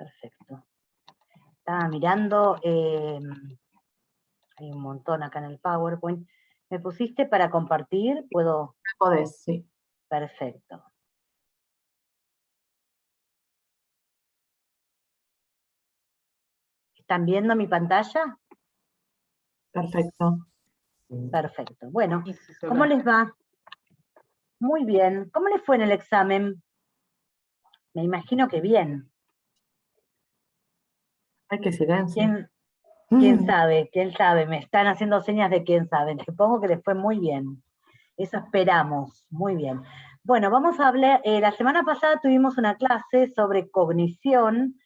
Perfecto. Estaba mirando, hay un montón acá en el PowerPoint. ¿Me pusiste para compartir? ¿Puedo? Podés, sí. Perfecto. ¿Están viendo mi pantalla? Perfecto. Perfecto. Bueno, ¿cómo les va? Muy bien. ¿Cómo les fue en el examen? Me imagino que bien. Ay, qué silencio. ¿Quién sabe? ¿Quién sabe? Me están haciendo señas de quién sabe. Supongo que les fue muy bien. Eso esperamos. Muy bien. Bueno, vamos a hablar, la semana pasada tuvimos una clase sobre cognición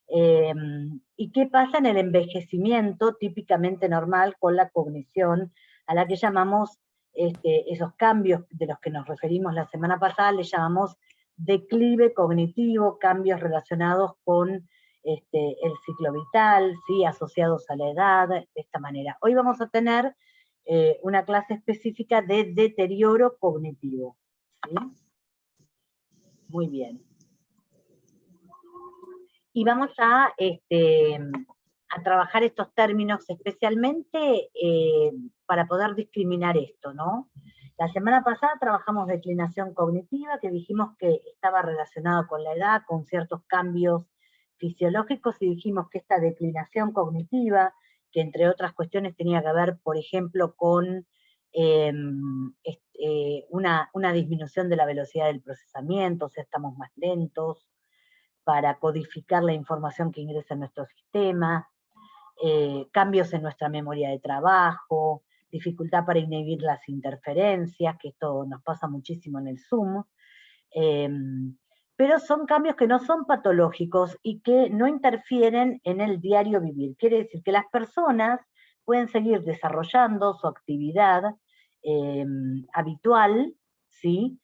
y qué pasa en el envejecimiento típicamente normal con la cognición, a la que llamamos esos cambios de los que nos referimos la semana pasada, le llamamos declive cognitivo, cambios relacionados con el ciclo vital, ¿sí? Asociados a la edad, de esta manera. Hoy vamos a tener una clase específica de deterioro cognitivo. ¿Sí? Muy bien. Y vamos a trabajar estos términos especialmente para poder discriminar esto, ¿no? La semana pasada trabajamos declinación cognitiva, que dijimos que estaba relacionado con la edad, con ciertos cambios fisiológicos, y dijimos que esta declinación cognitiva, que entre otras cuestiones tenía que ver, por ejemplo, con una disminución de la velocidad del procesamiento, o sea, estamos más lentos, para codificar la información que ingresa en nuestro sistema, cambios en nuestra memoria de trabajo, dificultad para inhibir las interferencias, que esto nos pasa muchísimo en el Zoom, pero son cambios que no son patológicos y que no interfieren en el diario vivir. Quiere decir que las personas pueden seguir desarrollando su actividad habitual, ¿sí?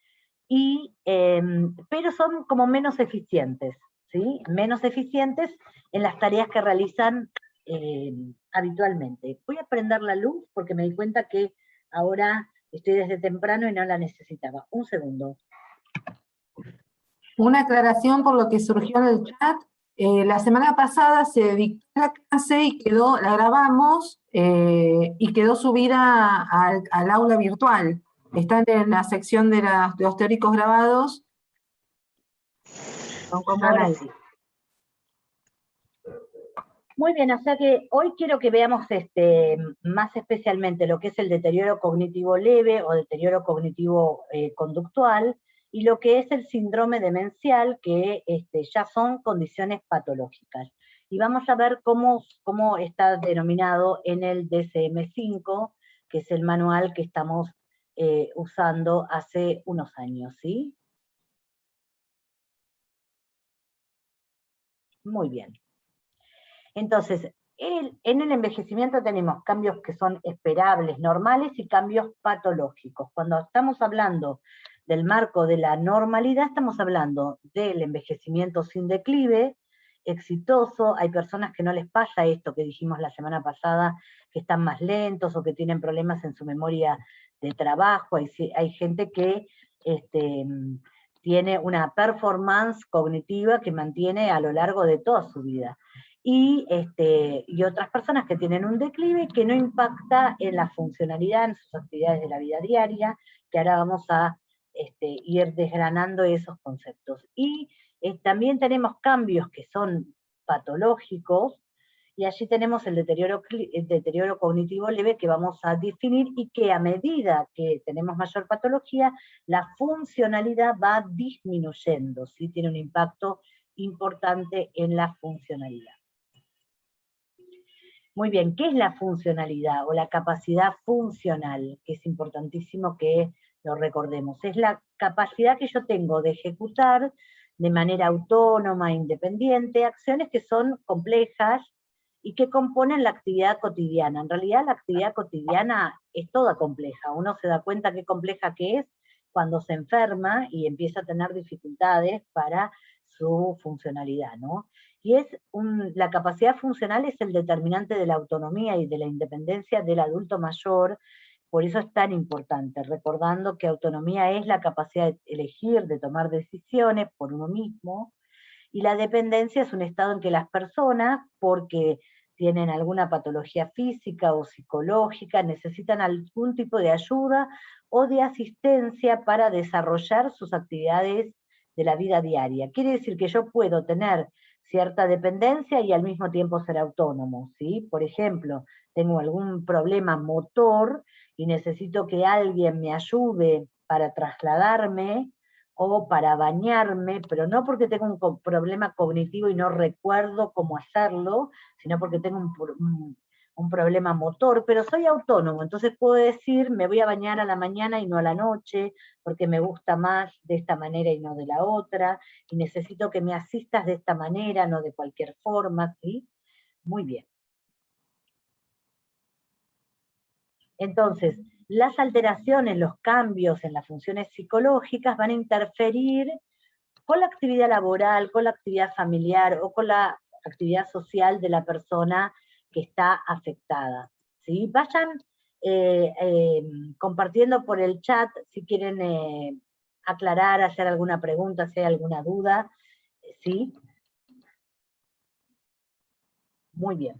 Pero son como menos eficientes, ¿sí? Menos eficientes en las tareas que realizan habitualmente. Voy a prender la luz porque me di cuenta que ahora estoy desde temprano y no la necesitaba. Un segundo. Una aclaración por lo que surgió en el chat. La semana pasada se dictó la clase y la grabamos y quedó subida al aula virtual. Están en la sección de los teóricos grabados. Ahora sí. Muy bien, o sea que hoy quiero que veamos más especialmente lo que es el deterioro cognitivo leve o deterioro cognitivo conductual, y lo que es el síndrome demencial, que ya son condiciones patológicas. Y vamos a ver cómo está denominado en el DSM-5, que es el manual que estamos usando hace unos años, ¿sí? Muy bien. Entonces, en el envejecimiento tenemos cambios que son esperables, normales, y cambios patológicos. Cuando estamos hablando del marco de la normalidad, estamos hablando del envejecimiento sin declive, exitoso. Hay personas que no les pasa esto que dijimos la semana pasada, que están más lentos o que tienen problemas en su memoria de trabajo. Hay gente que tiene una performance cognitiva que mantiene a lo largo de toda su vida. Y otras personas que tienen un declive que no impacta en la funcionalidad, en sus actividades de la vida diaria, que ahora vamos a ir desgranando esos conceptos. Y también tenemos cambios que son patológicos, y allí tenemos el deterioro cognitivo leve que vamos a definir, y que a medida que tenemos mayor patología, la funcionalidad va disminuyendo, ¿sí? Tiene un impacto importante en la funcionalidad. Muy bien, ¿qué es la funcionalidad o la capacidad funcional? Que es importantísimo que lo recordemos. Es la capacidad que yo tengo de ejecutar de manera autónoma, independiente, acciones que son complejas y que componen la actividad cotidiana. En realidad la actividad cotidiana es toda compleja. Uno se da cuenta qué compleja que es cuando se enferma y empieza a tener dificultades para su funcionalidad, ¿no? Y la capacidad funcional es el determinante de la autonomía y de la independencia del adulto mayor. Por eso es tan importante, recordando que autonomía es la capacidad de elegir, de tomar decisiones por uno mismo, Y la dependencia es un estado en que las personas, porque tienen alguna patología física o psicológica, necesitan algún tipo de ayuda o de asistencia para desarrollar sus actividades de la vida diaria. Quiere decir que yo puedo tener cierta dependencia y al mismo tiempo ser autónomo, ¿sí? Por ejemplo, tengo algún problema motor y necesito que alguien me ayude para trasladarme o para bañarme, pero no porque tengo un problema cognitivo y no recuerdo cómo hacerlo, sino porque tengo un problema motor, pero soy autónomo, entonces puedo decir, me voy a bañar a la mañana y no a la noche, porque me gusta más de esta manera y no de la otra, y necesito que me asistas de esta manera, no de cualquier forma, ¿sí? Muy bien. Entonces, las alteraciones, los cambios en las funciones psicológicas van a interferir con la actividad laboral, con la actividad familiar o con la actividad social de la persona que está afectada. ¿Sí? Vayan compartiendo por el chat si quieren aclarar, hacer alguna pregunta, si hay alguna duda. ¿Sí? Muy bien.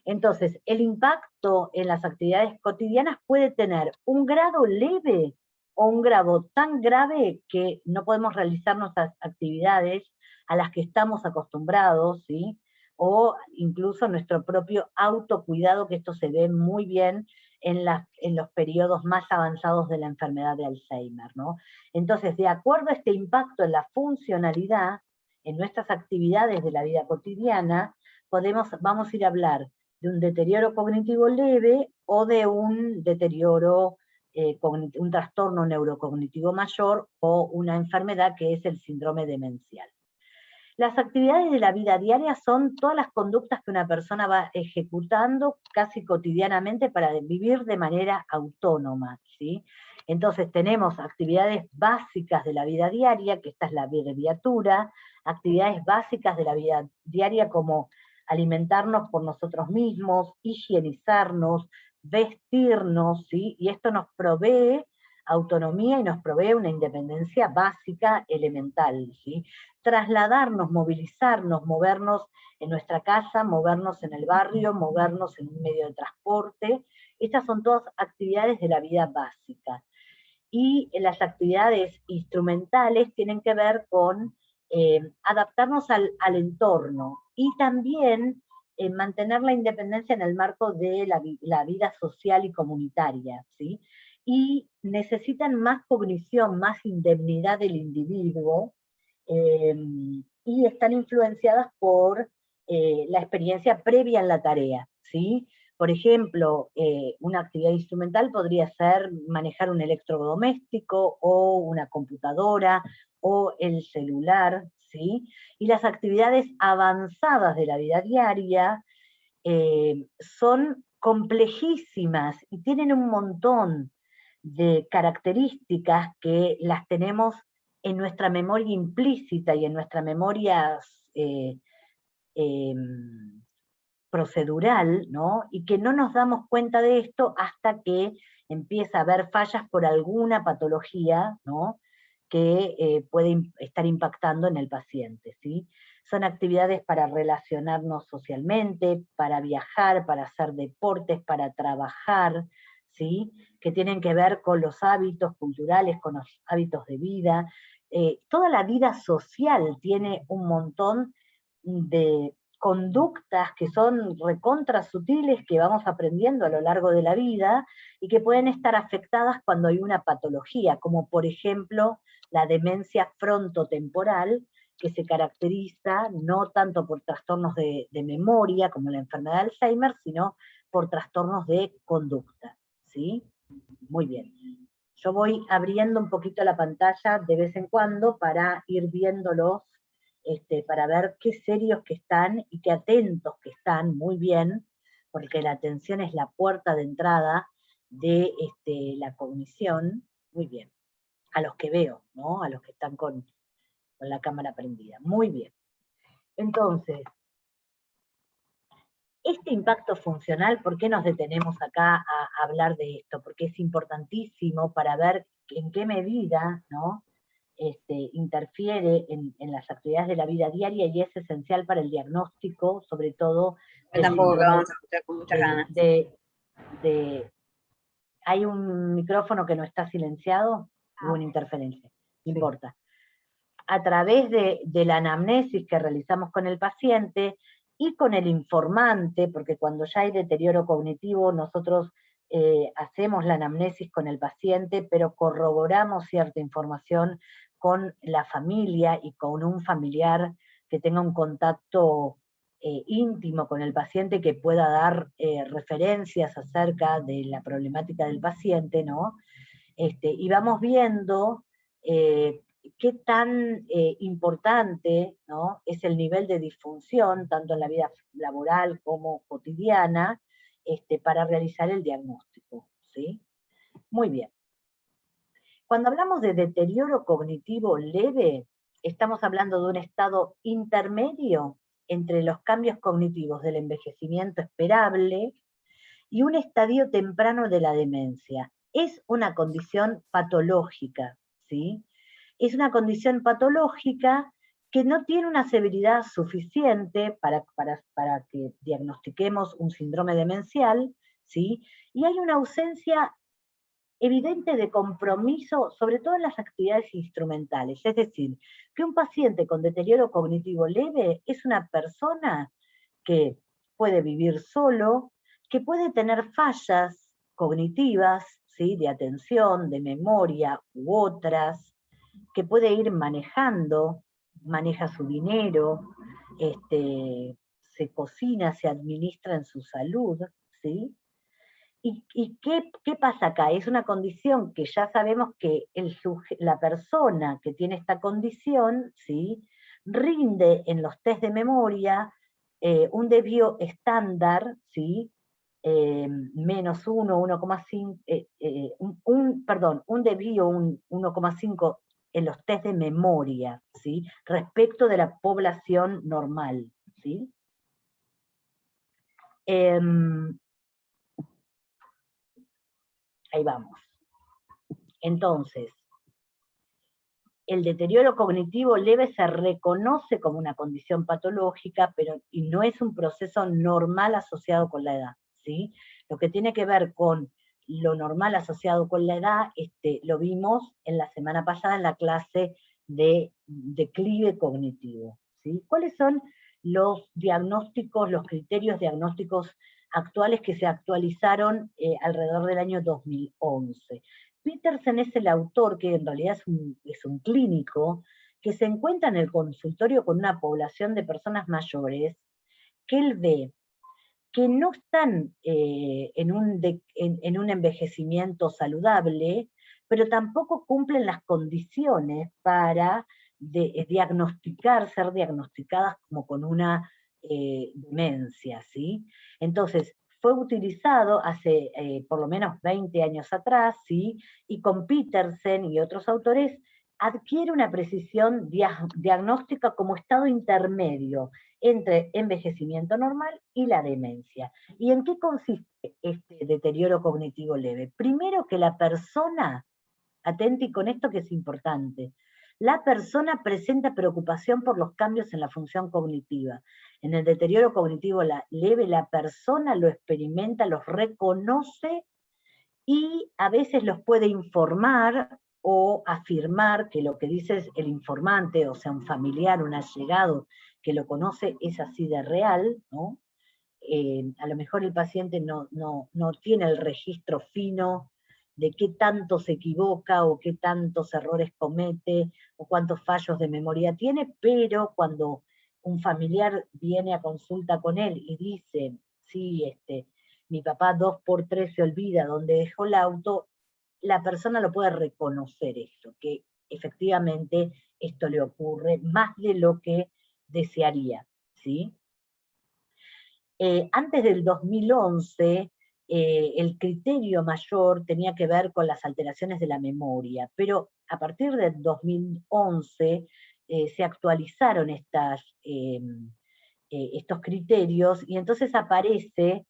Entonces, el impacto en las actividades cotidianas puede tener un grado leve o un grado tan grave que no podemos realizar nuestras actividades a las que estamos acostumbrados, ¿sí? O incluso nuestro propio autocuidado, que esto se ve muy bien en los periodos más avanzados de la enfermedad de Alzheimer, ¿no? Entonces, de acuerdo a este impacto en la funcionalidad, en nuestras actividades de la vida cotidiana, vamos a ir a hablar de un deterioro cognitivo leve o de un deterioro, un trastorno neurocognitivo mayor o una enfermedad que es el síndrome demencial. Las actividades de la vida diaria son todas las conductas que una persona va ejecutando casi cotidianamente para vivir de manera autónoma, ¿sí? Entonces tenemos actividades básicas de la vida diaria, que esta es la abreviatura, actividades básicas de la vida diaria como alimentarnos por nosotros mismos, higienizarnos, vestirnos, ¿sí? Y esto nos provee autonomía y nos provee una independencia básica elemental, ¿sí? Trasladarnos, movilizarnos, movernos en nuestra casa, movernos en el barrio, movernos en un medio de transporte. Estas son todas actividades de la vida básica. Y las actividades instrumentales tienen que ver con adaptarnos al entorno y también mantener la independencia en el marco de la vida social y comunitaria, ¿sí? Y necesitan más cognición, más indemnidad del individuo, y están influenciadas por la experiencia previa en la tarea, ¿sí? Por ejemplo, una actividad instrumental podría ser manejar un electrodoméstico o una computadora o el celular, ¿sí? Y las actividades avanzadas de la vida diaria son complejísimas y tienen un montón de características que las tenemos en nuestra memoria implícita y en nuestra memoria eh, procedural, ¿no? Y que no nos damos cuenta de esto hasta que empieza a haber fallas por alguna patología, ¿no? Que puede estar impactando en el paciente, ¿sí? Son actividades para relacionarnos socialmente, para viajar, para hacer deportes, para trabajar, ¿sí? Que tienen que ver con los hábitos culturales, con los hábitos de vida. Toda la vida social tiene un montón de conductas que son recontra sutiles que vamos aprendiendo a lo largo de la vida y que pueden estar afectadas cuando hay una patología, como por ejemplo la demencia frontotemporal, que se caracteriza no tanto por trastornos de memoria como la enfermedad de Alzheimer, sino por trastornos de conducta, ¿sí? Muy bien. Yo voy abriendo un poquito la pantalla de vez en cuando para ir viéndolos, para ver qué serios que están y qué atentos que están, muy bien, porque la atención es la puerta de entrada de la cognición, muy bien, a los que veo, ¿no? A los que están con la cámara prendida, muy bien. Entonces, este impacto funcional, ¿por qué nos detenemos acá a hablar de esto? Porque es importantísimo para ver en qué medida, ¿no? interfiere en las actividades de la vida diaria y es esencial para el diagnóstico, sobre todo del Tampoco que síndrome vamos a escuchar con muchas ganas. Hay un micrófono que no está silenciado, hubo una interferencia, no importa. A través de la anamnesis que realizamos con el paciente y con el informante, porque cuando ya hay deterioro cognitivo, nosotros hacemos la anamnesis con el paciente, pero corroboramos cierta información con la familia y con un familiar que tenga un contacto íntimo con el paciente, que pueda dar referencias acerca de la problemática del paciente, ¿no? Y vamos viendo qué tan importante, ¿no?, es el nivel de disfunción, tanto en la vida laboral como cotidiana, para realizar el diagnóstico, ¿sí? Muy bien. Cuando hablamos de deterioro cognitivo leve, estamos hablando de un estado intermedio entre los cambios cognitivos del envejecimiento esperable y un estadio temprano de la demencia. Es una condición patológica, ¿sí? Es una condición patológica que no tiene una severidad suficiente para que diagnostiquemos un síndrome demencial, ¿sí? Y hay una ausencia evidente de compromiso, sobre todo en las actividades instrumentales. Es decir, que un paciente con deterioro cognitivo leve es una persona que puede vivir solo, que puede tener fallas cognitivas, ¿sí?, de atención, de memoria u otras, que puede ir manejando, maneja su dinero, se cocina, se administra en su salud, ¿sí? ¿Y qué pasa acá? Es una condición que ya sabemos que la persona que tiene esta condición, ¿sí?, rinde en los test de memoria un desvío estándar, ¿sí?, menos 1, 1,5, un desvío 1,5 en los test de memoria, ¿sí?, respecto de la población normal, ¿sí? Ahí vamos. Entonces, el deterioro cognitivo leve se reconoce como una condición patológica, y no es un proceso normal asociado con la edad, ¿sí? Lo que tiene que ver con lo normal asociado con la edad, lo vimos en la semana pasada en la clase de declive cognitivo, ¿sí? ¿Cuáles son los diagnósticos, los criterios diagnósticos actuales que se actualizaron alrededor del año 2011? Petersen es el autor, que en realidad es un clínico, que se encuentra en el consultorio con una población de personas mayores, que él ve que no están en un envejecimiento saludable, pero tampoco cumplen las condiciones para ser diagnosticadas como con una demencia, ¿sí? Entonces, fue utilizado hace por lo menos 20 años atrás, ¿sí? Y con Petersen y otros autores adquiere una precisión diagnóstica como estado intermedio entre envejecimiento normal y la demencia. ¿Y en qué consiste este deterioro cognitivo leve? Primero, que la persona, atenti con esto que es importante, la persona presenta preocupación por los cambios en la función cognitiva. En el deterioro cognitivo leve, la persona lo experimenta, los reconoce y a veces los puede informar o afirmar que lo que dice el informante, o sea, un familiar, un allegado que lo conoce, es así de real, ¿no? A lo mejor el paciente no tiene el registro fino de qué tanto se equivoca o qué tantos errores comete o cuántos fallos de memoria tiene, pero cuando un familiar viene a consulta con él y dice, sí, mi papá 2x3 se olvida dónde dejó el auto, la persona lo puede reconocer esto, que efectivamente esto le ocurre más de lo que desearía, ¿sí? Antes del 2011, el criterio mayor tenía que ver con las alteraciones de la memoria, pero a partir del 2011 se actualizaron estos criterios, y entonces aparece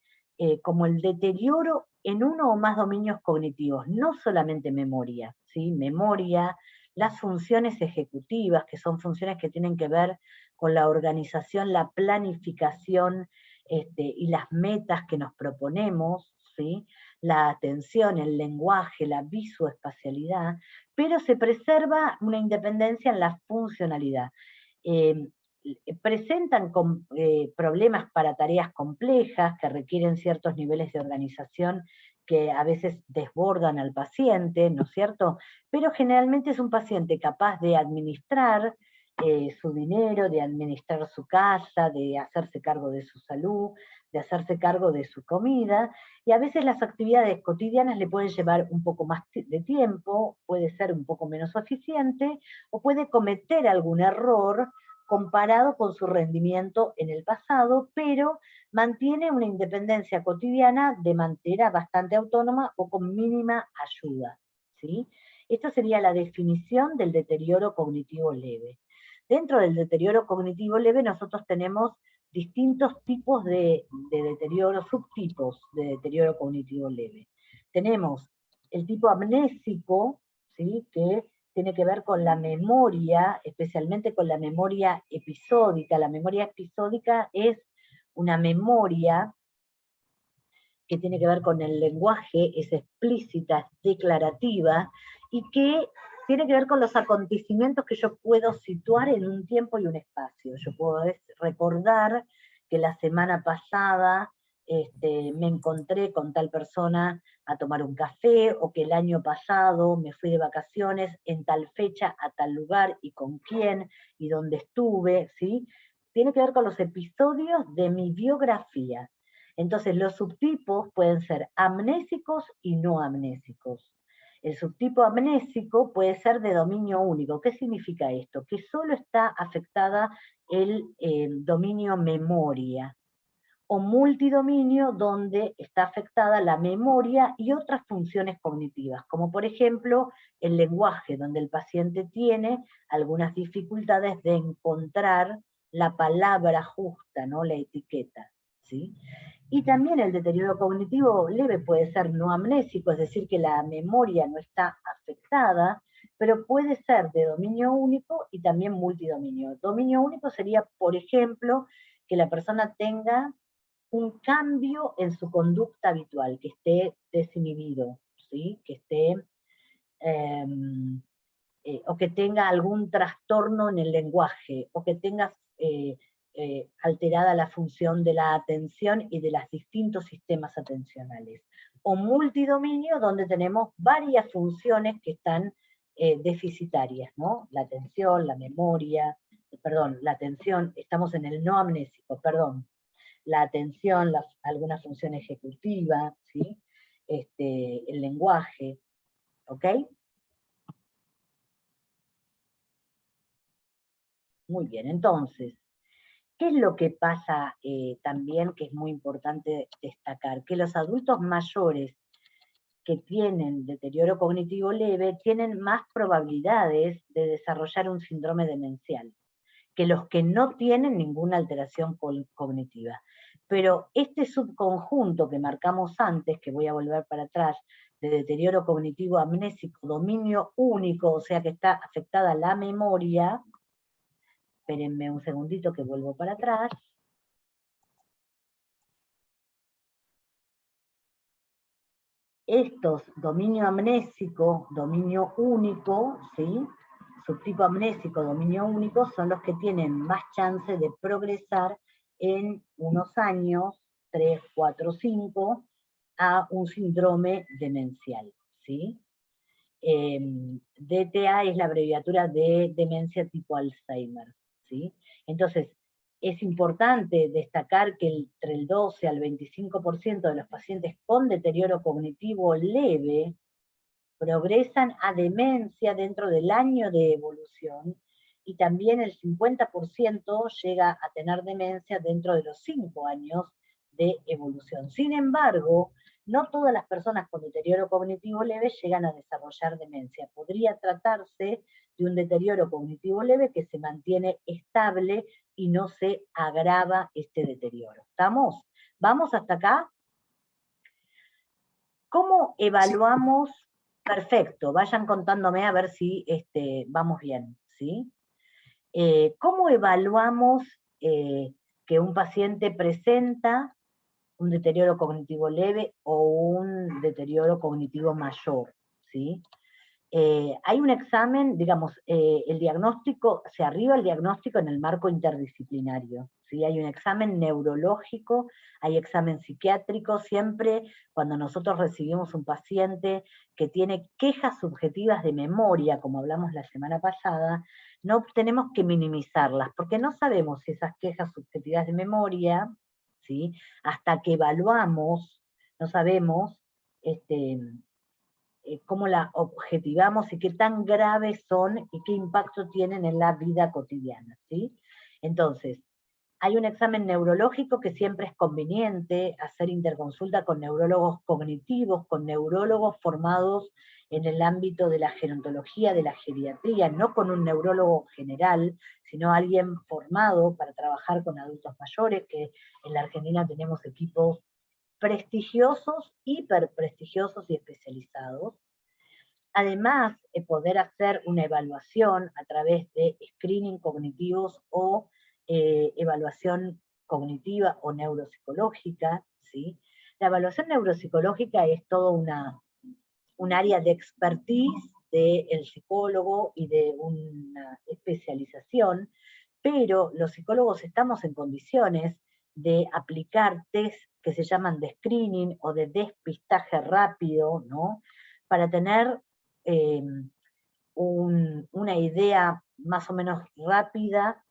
como el deterioro en uno o más dominios cognitivos, no solamente memoria, ¿sí? Memoria, las funciones ejecutivas, que son funciones que tienen que ver con la organización, la planificación y las metas que nos proponemos, ¿sí? La atención, el lenguaje, la visoespacialidad, pero se preserva una independencia en la funcionalidad. Presentan problemas para tareas complejas que requieren ciertos niveles de organización que a veces desbordan al paciente, ¿no es cierto? Pero generalmente es un paciente capaz de administrar su dinero, de administrar su casa, de hacerse cargo de su salud, de hacerse cargo de su comida, y a veces las actividades cotidianas le pueden llevar un poco más de tiempo, puede ser un poco menos eficiente, o puede cometer algún error comparado con su rendimiento en el pasado, pero mantiene una independencia cotidiana de manera bastante autónoma o con mínima ayuda, ¿sí? Esta sería la definición del deterioro cognitivo leve. Dentro del deterioro cognitivo leve nosotros tenemos distintos tipos de deterioro, subtipos de deterioro cognitivo leve. Tenemos el tipo amnésico, ¿sí? Que tiene que ver con la memoria, especialmente con la memoria episódica. La memoria episódica es una memoria que tiene que ver con el lenguaje, es explícita, es declarativa, y que tiene que ver con los acontecimientos que yo puedo situar en un tiempo y un espacio. Yo puedo recordar que la semana pasada me encontré con tal persona a tomar un café, o que el año pasado me fui de vacaciones en tal fecha, a tal lugar, y con quién, y dónde estuve, ¿sí? Tiene que ver con los episodios de mi biografía. Entonces los subtipos pueden ser amnésicos y no amnésicos. El subtipo amnésico puede ser de dominio único. ¿Qué significa esto? Que solo está afectada el dominio memoria, o multidominio, donde está afectada la memoria y otras funciones cognitivas, como por ejemplo el lenguaje, donde el paciente tiene algunas dificultades de encontrar la palabra justa, ¿no? La etiqueta, ¿sí? Y también el deterioro cognitivo leve puede ser no amnésico, es decir, que la memoria no está afectada, pero puede ser de dominio único y también multidominio. Dominio único sería, por ejemplo, que la persona tenga un cambio en su conducta habitual, que esté desinhibido, ¿sí? Que esté, o que tenga algún trastorno en el lenguaje, o que tenga alterada la función de la atención y de los distintos sistemas atencionales. O multidominio, donde tenemos varias funciones que están deficitarias, ¿no? La atención, la memoria, perdón, la atención, estamos en el no amnésico, perdón, la atención, alguna función ejecutiva, ¿sí? El lenguaje, ¿ok? Muy bien, entonces, ¿qué es lo que pasa también, que es muy importante destacar? Que los adultos mayores que tienen deterioro cognitivo leve tienen más probabilidades de desarrollar un síndrome demencial que los que no tienen ninguna alteración cognitiva. Pero este subconjunto que marcamos antes, que voy a volver para atrás, de deterioro cognitivo amnésico, dominio único, o sea que está afectada la memoria, espérenme un segundito que vuelvo para atrás. Estos, dominio amnésico, dominio único, ¿sí? Subtipo amnésico, dominio único, son los que tienen más chance de progresar en unos años, 3, 4, 5, a un síndrome demencial, ¿sí? DTA es la abreviatura de demencia tipo Alzheimer, ¿sí? Entonces, es importante destacar que entre el 12 al 25% de los pacientes con deterioro cognitivo leve progresan a demencia dentro del año de evolución, y también el 50% llega a tener demencia dentro de los 5 años de evolución. Sin embargo, no todas las personas con deterioro cognitivo leve llegan a desarrollar demencia. Podría tratarse de un deterioro cognitivo leve que se mantiene estable y no se agrava este deterioro. ¿Estamos? ¿Vamos hasta acá? ¿Cómo evaluamos Perfecto, vayan contándome a ver si vamos bien, ¿sí? ¿Cómo evaluamos que un paciente presenta un deterioro cognitivo leve o un deterioro cognitivo mayor, ¿sí? Hay un examen, digamos, el diagnóstico, se arriba el diagnóstico en el marco interdisciplinario, ¿sí? Hay un examen neurológico, hay examen psiquiátrico, siempre cuando nosotros recibimos un paciente que tiene quejas subjetivas de memoria, como hablamos la semana pasada, no tenemos que minimizarlas, porque no sabemos si esas quejas subjetivas de memoria, ¿sí? Hasta que evaluamos, no sabemos, cómo la objetivamos y qué tan graves son y qué impacto tienen en la vida cotidiana, ¿sí? Entonces, hay un examen neurológico que siempre es conveniente hacer interconsulta con neurólogos cognitivos, con neurólogos formados en el ámbito de la gerontología, de la geriatría, no con un neurólogo general, sino alguien formado para trabajar con adultos mayores, que en la Argentina tenemos equipos prestigiosos, hiperprestigiosos y especializados. Además, poder hacer una evaluación a través de screening cognitivos o evaluación cognitiva o neuropsicológica, ¿sí? La evaluación neuropsicológica es todo un área de expertise del psicólogo y de una especialización, pero los psicólogos estamos en condiciones de aplicar test que se llaman de screening o de despistaje rápido, ¿no? Para tener una idea más o menos rápida,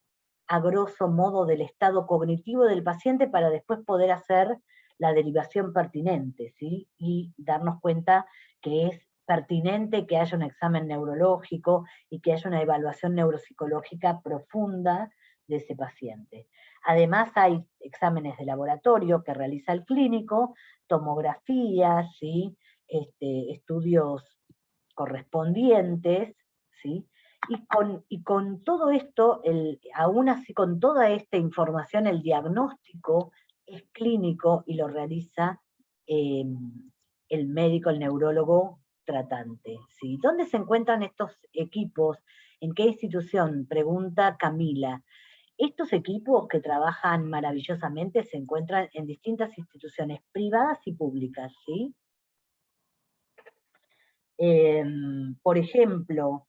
a grosso modo, del estado cognitivo del paciente para después poder hacer la derivación pertinente, ¿sí? Y darnos cuenta que es pertinente que haya un examen neurológico y que haya una evaluación neuropsicológica profunda de ese paciente. Además hay exámenes de laboratorio que realiza el clínico, tomografías, ¿sí? Estudios correspondientes, ¿sí? Y con todo esto, aún así con toda esta información, el diagnóstico es clínico y lo realiza el médico, el neurólogo tratante, ¿sí? ¿Dónde se encuentran estos equipos? ¿En qué institución? Pregunta Camila. Estos equipos que trabajan maravillosamente se encuentran en distintas instituciones privadas y públicas, ¿sí? Por ejemplo,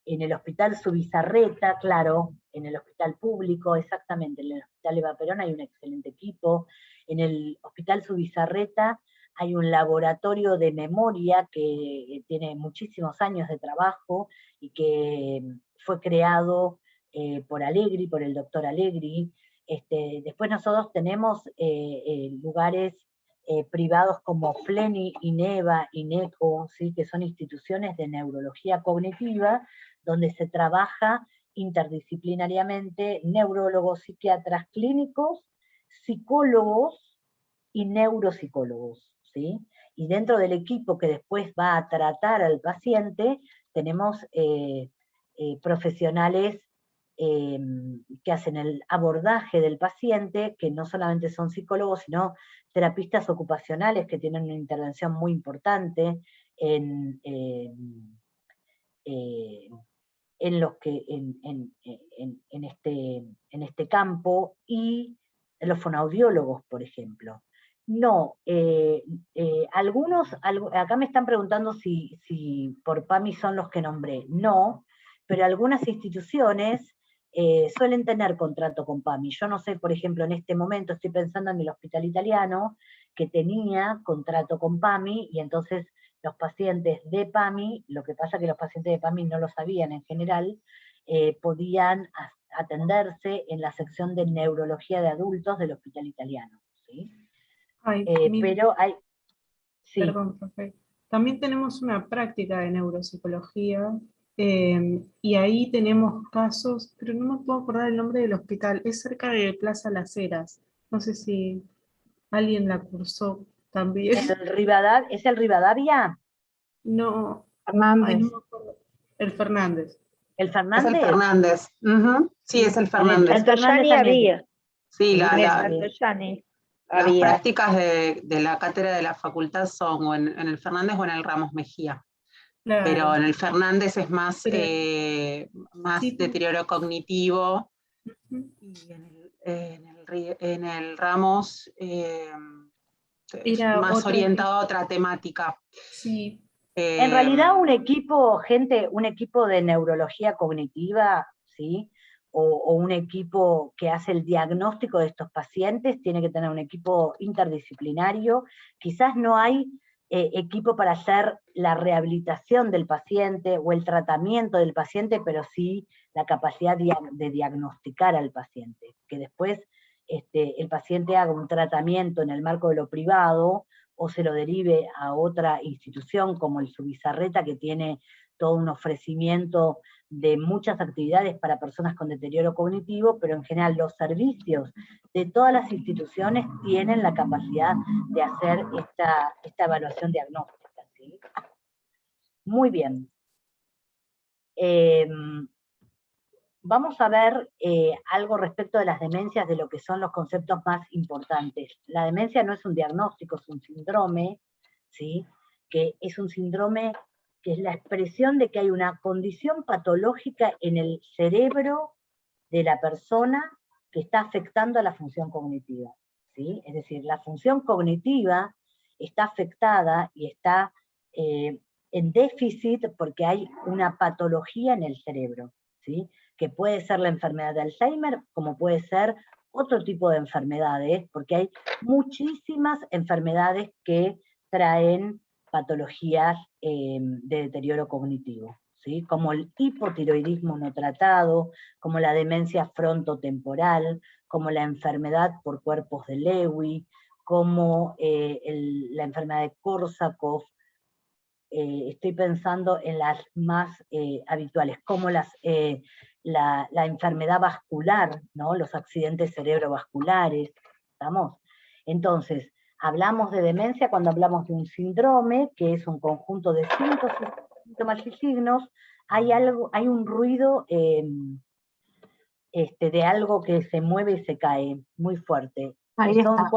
en el Hospital Subizarreta, claro, en el hospital público, exactamente, en el Hospital Eva Perón hay un excelente equipo, en el Hospital Subizarreta hay un laboratorio de memoria que tiene muchísimos años de trabajo y que fue creado por Allegri, por el doctor Allegri. Después nosotros tenemos lugares privados como FLENI, INEVA, INECO, ¿sí? Que son instituciones de neurología cognitiva, donde se trabaja interdisciplinariamente neurólogos, psiquiatras clínicos, psicólogos y neuropsicólogos, ¿sí? Y dentro del equipo que después va a tratar al paciente, tenemos profesionales que hacen el abordaje del paciente, que no solamente son psicólogos, sino terapistas ocupacionales que tienen una intervención muy importante en este campo, y los fonoaudiólogos, por ejemplo. No, acá me están preguntando si por PAMI son los que nombré. No, pero algunas instituciones suelen tener contrato con PAMI. Yo no sé, por ejemplo, en este momento estoy pensando en el Hospital Italiano, que tenía contrato con PAMI, y entonces los pacientes de PAMI, lo que pasa es que los pacientes de PAMI no lo sabían en general, podían atenderse en la sección de neurología de adultos del Hospital Italiano, ¿sí? Ay, pero hay... Sí. Perdón, profe. También tenemos una práctica de neuropsicología y ahí tenemos casos, pero no me puedo acordar el nombre del hospital, es cerca de Plaza Las Heras. No sé si alguien la cursó también. ¿Es el Rivadavia? No, Fernández. ay, no me acuerdo. El Fernández. ¿El Fernández? Es el Fernández. Sí, es el Fernández. El Fernández también. había. Sí, En el Santillani. Las prácticas de la cátedra de la facultad son o en el Fernández o en el Ramos Mejía. Claro. Pero en el Fernández es más, más Sí. deterioro cognitivo, y en el Ramos más orientado a otra temática. Sí. En realidad un equipo de neurología cognitiva, ¿sí? O un equipo que hace el diagnóstico de estos pacientes, tiene que tener un equipo interdisciplinario. Quizás no hay equipo para hacer la rehabilitación del paciente o el tratamiento del paciente, pero sí la capacidad de diagnosticar al paciente. Que después el paciente haga un tratamiento en el marco de lo privado, o se lo derive a otra institución como el Subizarreta, que tiene todo un ofrecimiento de muchas actividades para personas con deterioro cognitivo, pero en general los servicios de todas las instituciones tienen la capacidad de hacer esta evaluación diagnóstica, ¿sí? Muy bien. Vamos a ver algo respecto de las demencias, de lo que son los conceptos más importantes. La demencia no es un diagnóstico, es un síndrome, ¿sí? Que es un síndrome que es la expresión de que hay una condición patológica en el cerebro de la persona que está afectando a la función cognitiva, ¿sí? Es decir, la función cognitiva está afectada y está en déficit porque hay una patología en el cerebro, ¿sí? Que puede ser la enfermedad de Alzheimer, como puede ser otro tipo de enfermedades, porque hay muchísimas enfermedades que traen patologías de deterioro cognitivo, ¿sí? Como el hipotiroidismo no tratado, como la demencia frontotemporal, como la enfermedad por cuerpos de Lewy, como la enfermedad de Korsakoff. Estoy pensando en las más habituales, como la enfermedad vascular, ¿no? Los accidentes cerebrovasculares, ¿estamos? Entonces, hablamos de demencia cuando hablamos de un síndrome, que es un conjunto de síntomas y signos. Hay un ruido de algo que se mueve y se cae, muy fuerte. Ahí Son está.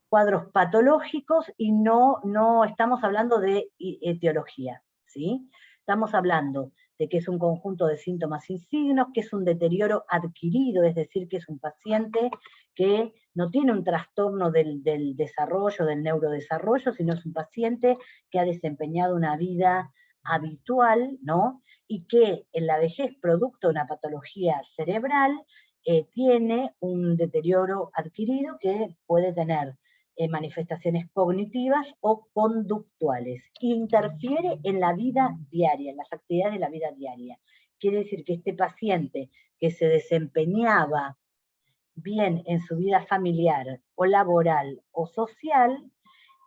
cuadros patológicos y no estamos hablando de etiología, ¿sí? Estamos hablando de que es un conjunto de síntomas y signos, que es un deterioro adquirido, es decir, que es un paciente que no tiene un trastorno del desarrollo, del neurodesarrollo, sino es un paciente que ha desempeñado una vida habitual, ¿no? Y que en la vejez, producto de una patología cerebral, tiene un deterioro adquirido que puede tener manifestaciones cognitivas o conductuales. Interfiere en la vida diaria, en las actividades de la vida diaria. Quiere decir que este paciente que se desempeñaba bien en su vida familiar o laboral o social,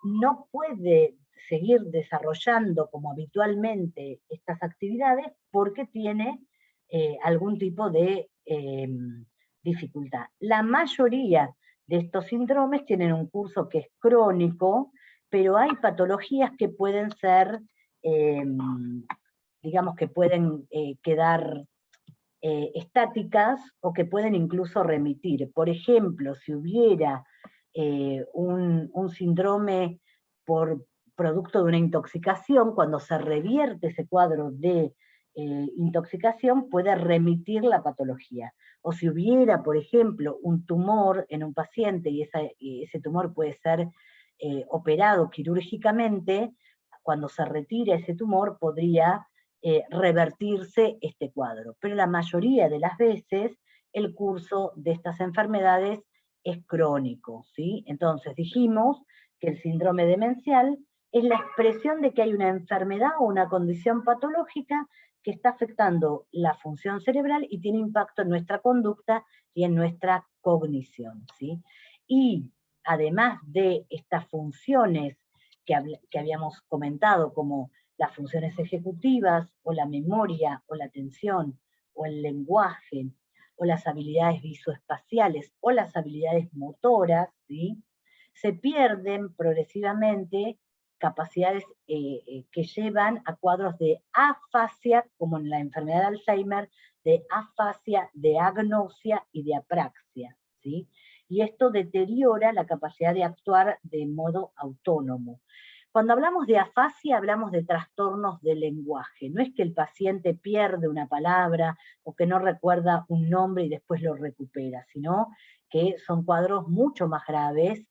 no puede seguir desarrollando como habitualmente estas actividades porque tiene algún tipo de dificultad. La mayoría de estos síndromes tienen un curso que es crónico, pero hay patologías que pueden ser, digamos que pueden quedar estáticas o que pueden incluso remitir. Por ejemplo, si hubiera un síndrome por producto de una intoxicación, cuando se revierte ese cuadro de intoxicación, puede remitir la patología. O si hubiera, por ejemplo, un tumor en un paciente y ese tumor puede ser operado quirúrgicamente, cuando se retira ese tumor podría revertirse este cuadro. Pero la mayoría de las veces el curso de estas enfermedades es crónico, ¿sí? Entonces dijimos que el síndrome demencial es la expresión de que hay una enfermedad o una condición patológica que está afectando la función cerebral y tiene impacto en nuestra conducta y en nuestra cognición, ¿sí? Y además de estas funciones que habíamos comentado, como las funciones ejecutivas, o la memoria, o la atención, o el lenguaje, o las habilidades visoespaciales, o las habilidades motoras, ¿sí? Se pierden progresivamente capacidades que llevan a cuadros de afasia, como en la enfermedad de Alzheimer, de afasia, de agnosia y de apraxia, ¿sí? y esto deteriora la capacidad de actuar de modo autónomo. Cuando hablamos de afasia, hablamos de trastornos del lenguaje. No es que el paciente pierde una palabra o que no recuerda un nombre y después lo recupera, sino que son cuadros mucho más graves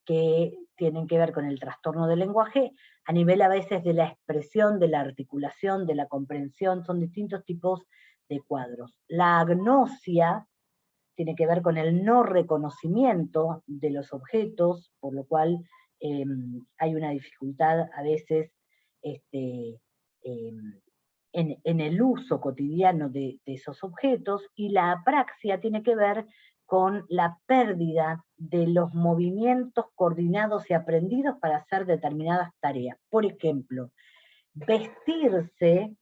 que tienen que ver con el trastorno del lenguaje a nivel a veces de la expresión, de la articulación, de la comprensión. Son distintos tipos de cuadros. La agnosia tiene que ver con el no reconocimiento de los objetos, por lo cual hay una dificultad a veces en el uso cotidiano de esos objetos, y la apraxia tiene que ver con la pérdida de los movimientos coordinados y aprendidos para hacer determinadas tareas. Por ejemplo, vestirse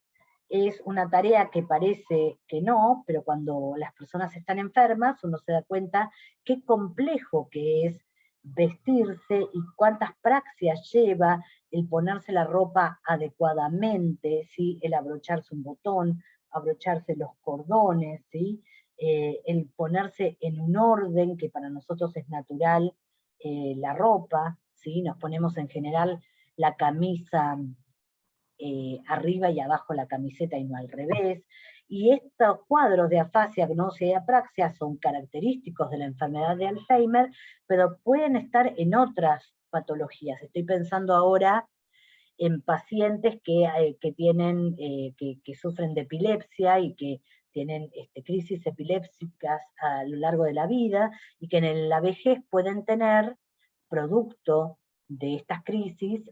es una tarea que parece que no, pero cuando las personas están enfermas uno se da cuenta qué complejo que es vestirse y cuántas praxias lleva el ponerse la ropa adecuadamente, ¿sí? El abrocharse un botón, abrocharse los cordones, ¿sí? El ponerse en un orden que para nosotros es natural, la ropa, ¿sí? Nos ponemos en general la camisa arriba y abajo la camiseta y no al revés. Y estos cuadros de afasia, agnosia y apraxia son característicos de la enfermedad de Alzheimer, pero pueden estar en otras patologías. Estoy pensando ahora en pacientes que tienen, que sufren de epilepsia y que tienen crisis epilépticas a lo largo de la vida, y que en la vejez pueden tener, producto de estas crisis,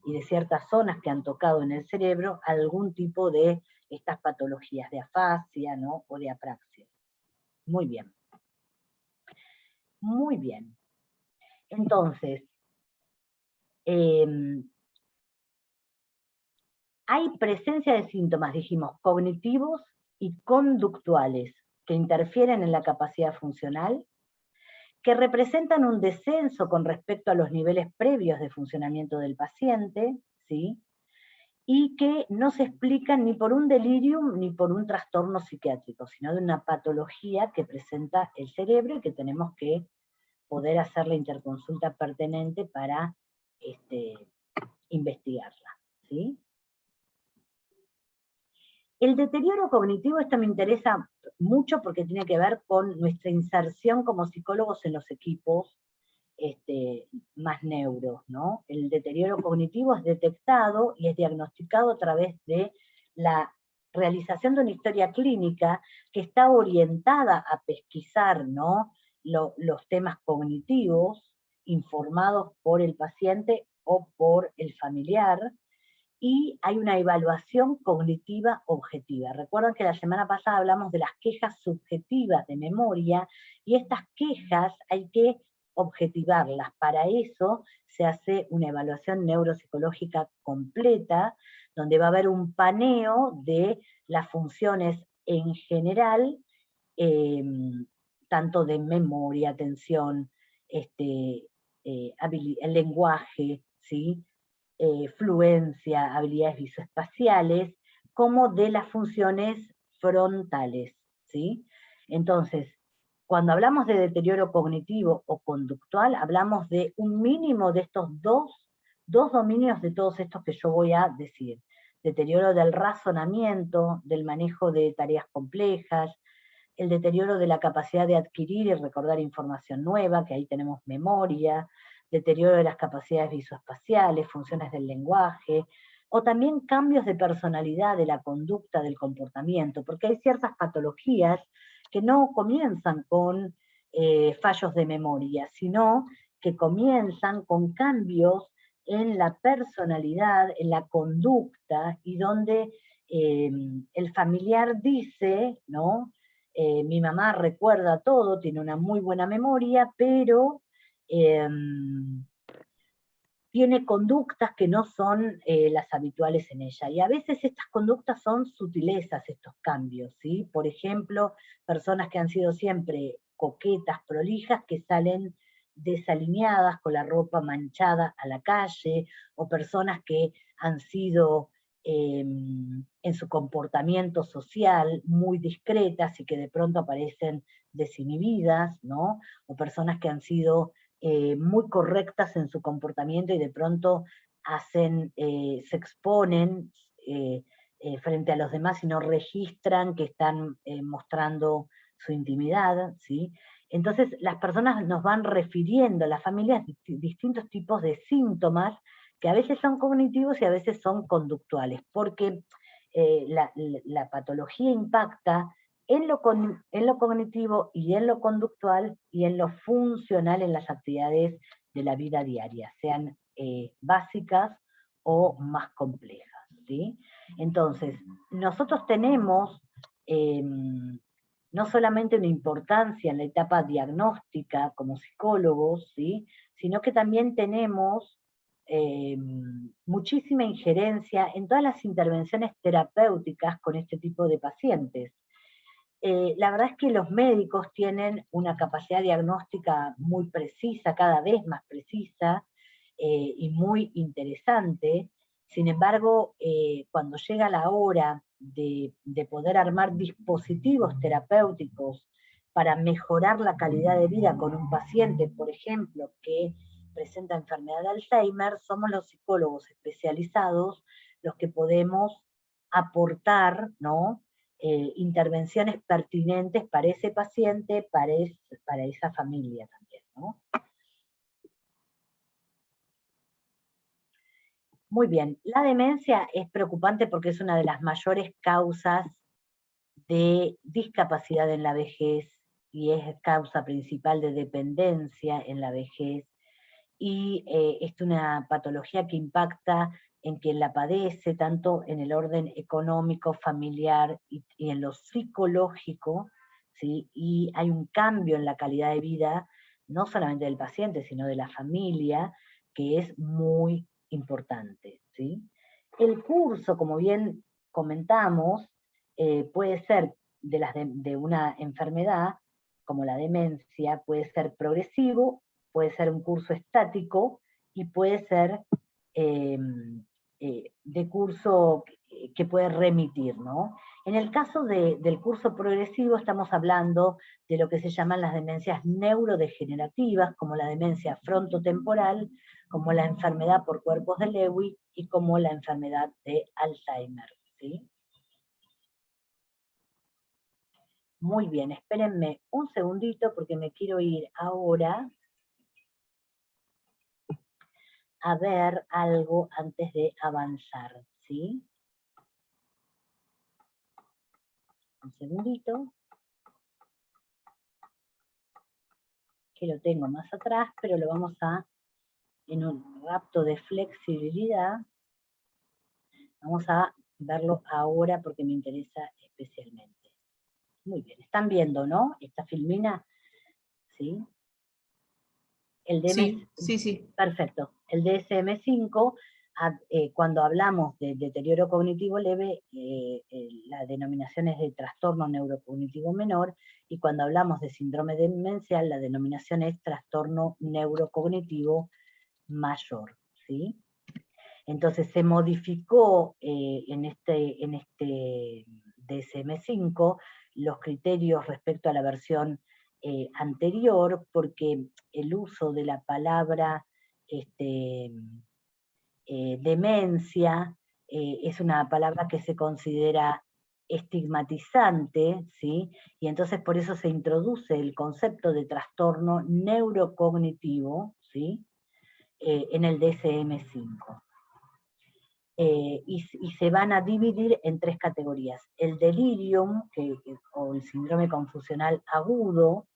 y de ciertas zonas que han tocado en el cerebro, algún tipo de estas patologías de afasia, ¿no? O de apraxia. Muy bien. Muy bien. Entonces, hay presencia de síntomas, dijimos, cognitivos y conductuales que interfieren en la capacidad funcional, que representan un descenso con respecto a los niveles previos de funcionamiento del paciente, ¿sí? Y que no se explican ni por un delirium ni por un trastorno psiquiátrico, sino de una patología que presenta el cerebro y que tenemos que poder hacer la interconsulta pertinente para investigarla, ¿sí? El deterioro cognitivo, esto me interesa mucho porque tiene que ver con nuestra inserción como psicólogos en los equipos más neuros, ¿no? El deterioro cognitivo es detectado y es diagnosticado a través de la realización de una historia clínica que está orientada a pesquisar, ¿no? Los temas cognitivos informados por el paciente o por el familiar, y hay una evaluación cognitiva objetiva. Recuerden que la semana pasada hablamos de las quejas subjetivas de memoria, y estas quejas hay que objetivarlas. Para eso se hace una evaluación neuropsicológica completa, donde va a haber un paneo de las funciones en general, tanto de memoria, atención, el lenguaje, ¿sí? Fluencia, habilidades visoespaciales, como de las funciones frontales, ¿sí? Entonces, cuando hablamos de deterioro cognitivo o conductual, hablamos de un mínimo de estos dos dominios de todos estos que yo voy a decir. Deterioro del razonamiento, del manejo de tareas complejas, el deterioro de la capacidad de adquirir y recordar información nueva, que ahí tenemos memoria, deterioro de las capacidades visoespaciales, funciones del lenguaje, o también cambios de personalidad, de la conducta, del comportamiento, porque hay ciertas patologías que no comienzan con fallos de memoria, sino que comienzan con cambios en la personalidad, en la conducta, y donde el familiar dice, ¿no? Mi mamá recuerda todo, tiene una muy buena memoria, pero tiene conductas que no son las habituales en ella. Y a veces estas conductas son sutilezas, estos cambios, ¿sí? Por ejemplo, personas que han sido siempre coquetas, prolijas, que salen desalineadas, con la ropa manchada a la calle, o personas que han sido en su comportamiento social muy discretas y que de pronto aparecen desinhibidas, ¿no? O personas que han sido muy correctas en su comportamiento y de pronto se exponen frente a los demás y no registran que están mostrando su intimidad, ¿sí? Entonces las personas nos van refiriendo, las familias, distintos tipos de síntomas que a veces son cognitivos y a veces son conductuales, porque la patología impacta en lo cognitivo y en lo conductual y en lo funcional en las actividades de la vida diaria, sean básicas o más complejas, ¿sí? Entonces, nosotros tenemos no solamente una importancia en la etapa diagnóstica como psicólogos, ¿sí? Sino que también tenemos muchísima injerencia en todas las intervenciones terapéuticas con este tipo de pacientes. La verdad es que los médicos tienen una capacidad diagnóstica muy precisa, cada vez más precisa, y muy interesante. Sin embargo, cuando llega la hora de poder armar dispositivos terapéuticos para mejorar la calidad de vida con un paciente, por ejemplo, que presenta enfermedad de Alzheimer, somos los psicólogos especializados los que podemos aportar, ¿no? Intervenciones pertinentes para ese paciente, para esa familia también, ¿no? Muy bien, la demencia es preocupante porque es una de las mayores causas de discapacidad en la vejez y es causa principal de dependencia en la vejez, y es una patología que impacta en quien la padece, tanto en el orden económico, familiar y en lo psicológico, ¿sí? Y hay un cambio en la calidad de vida, no solamente del paciente, sino de la familia, que es muy importante, ¿sí? El curso, como bien comentamos, puede ser de una enfermedad, como la demencia, puede ser progresivo, puede ser un curso estático y puede ser de curso que puede remitir, ¿no? En el caso del curso progresivo estamos hablando de lo que se llaman las demencias neurodegenerativas, como la demencia frontotemporal, como la enfermedad por cuerpos de Lewy y como la enfermedad de Alzheimer, ¿sí? Muy bien, espérenme un segundito porque me quiero ir ahora a ver algo antes de avanzar, ¿sí? Un segundito, que lo tengo más atrás, pero lo vamos a, en un rapto de flexibilidad, vamos a verlo ahora porque me interesa especialmente. Muy bien, están viendo, ¿no? Esta filmina, ¿sí? El Sí, sí, sí. Perfecto. El DSM-5, cuando hablamos de deterioro cognitivo leve, la denominación es de trastorno neurocognitivo menor, y cuando hablamos de síndrome demencial, la denominación es trastorno neurocognitivo mayor, ¿sí? Entonces se modificó en este DSM-5 los criterios respecto a la versión anterior, porque el uso de la palabra demencia es una palabra que se considera estigmatizante, ¿sí? Y entonces por eso se introduce el concepto de trastorno neurocognitivo, ¿sí? En el DSM-5. Y se van a dividir en tres categorías. El delirium, o el síndrome confusional agudo,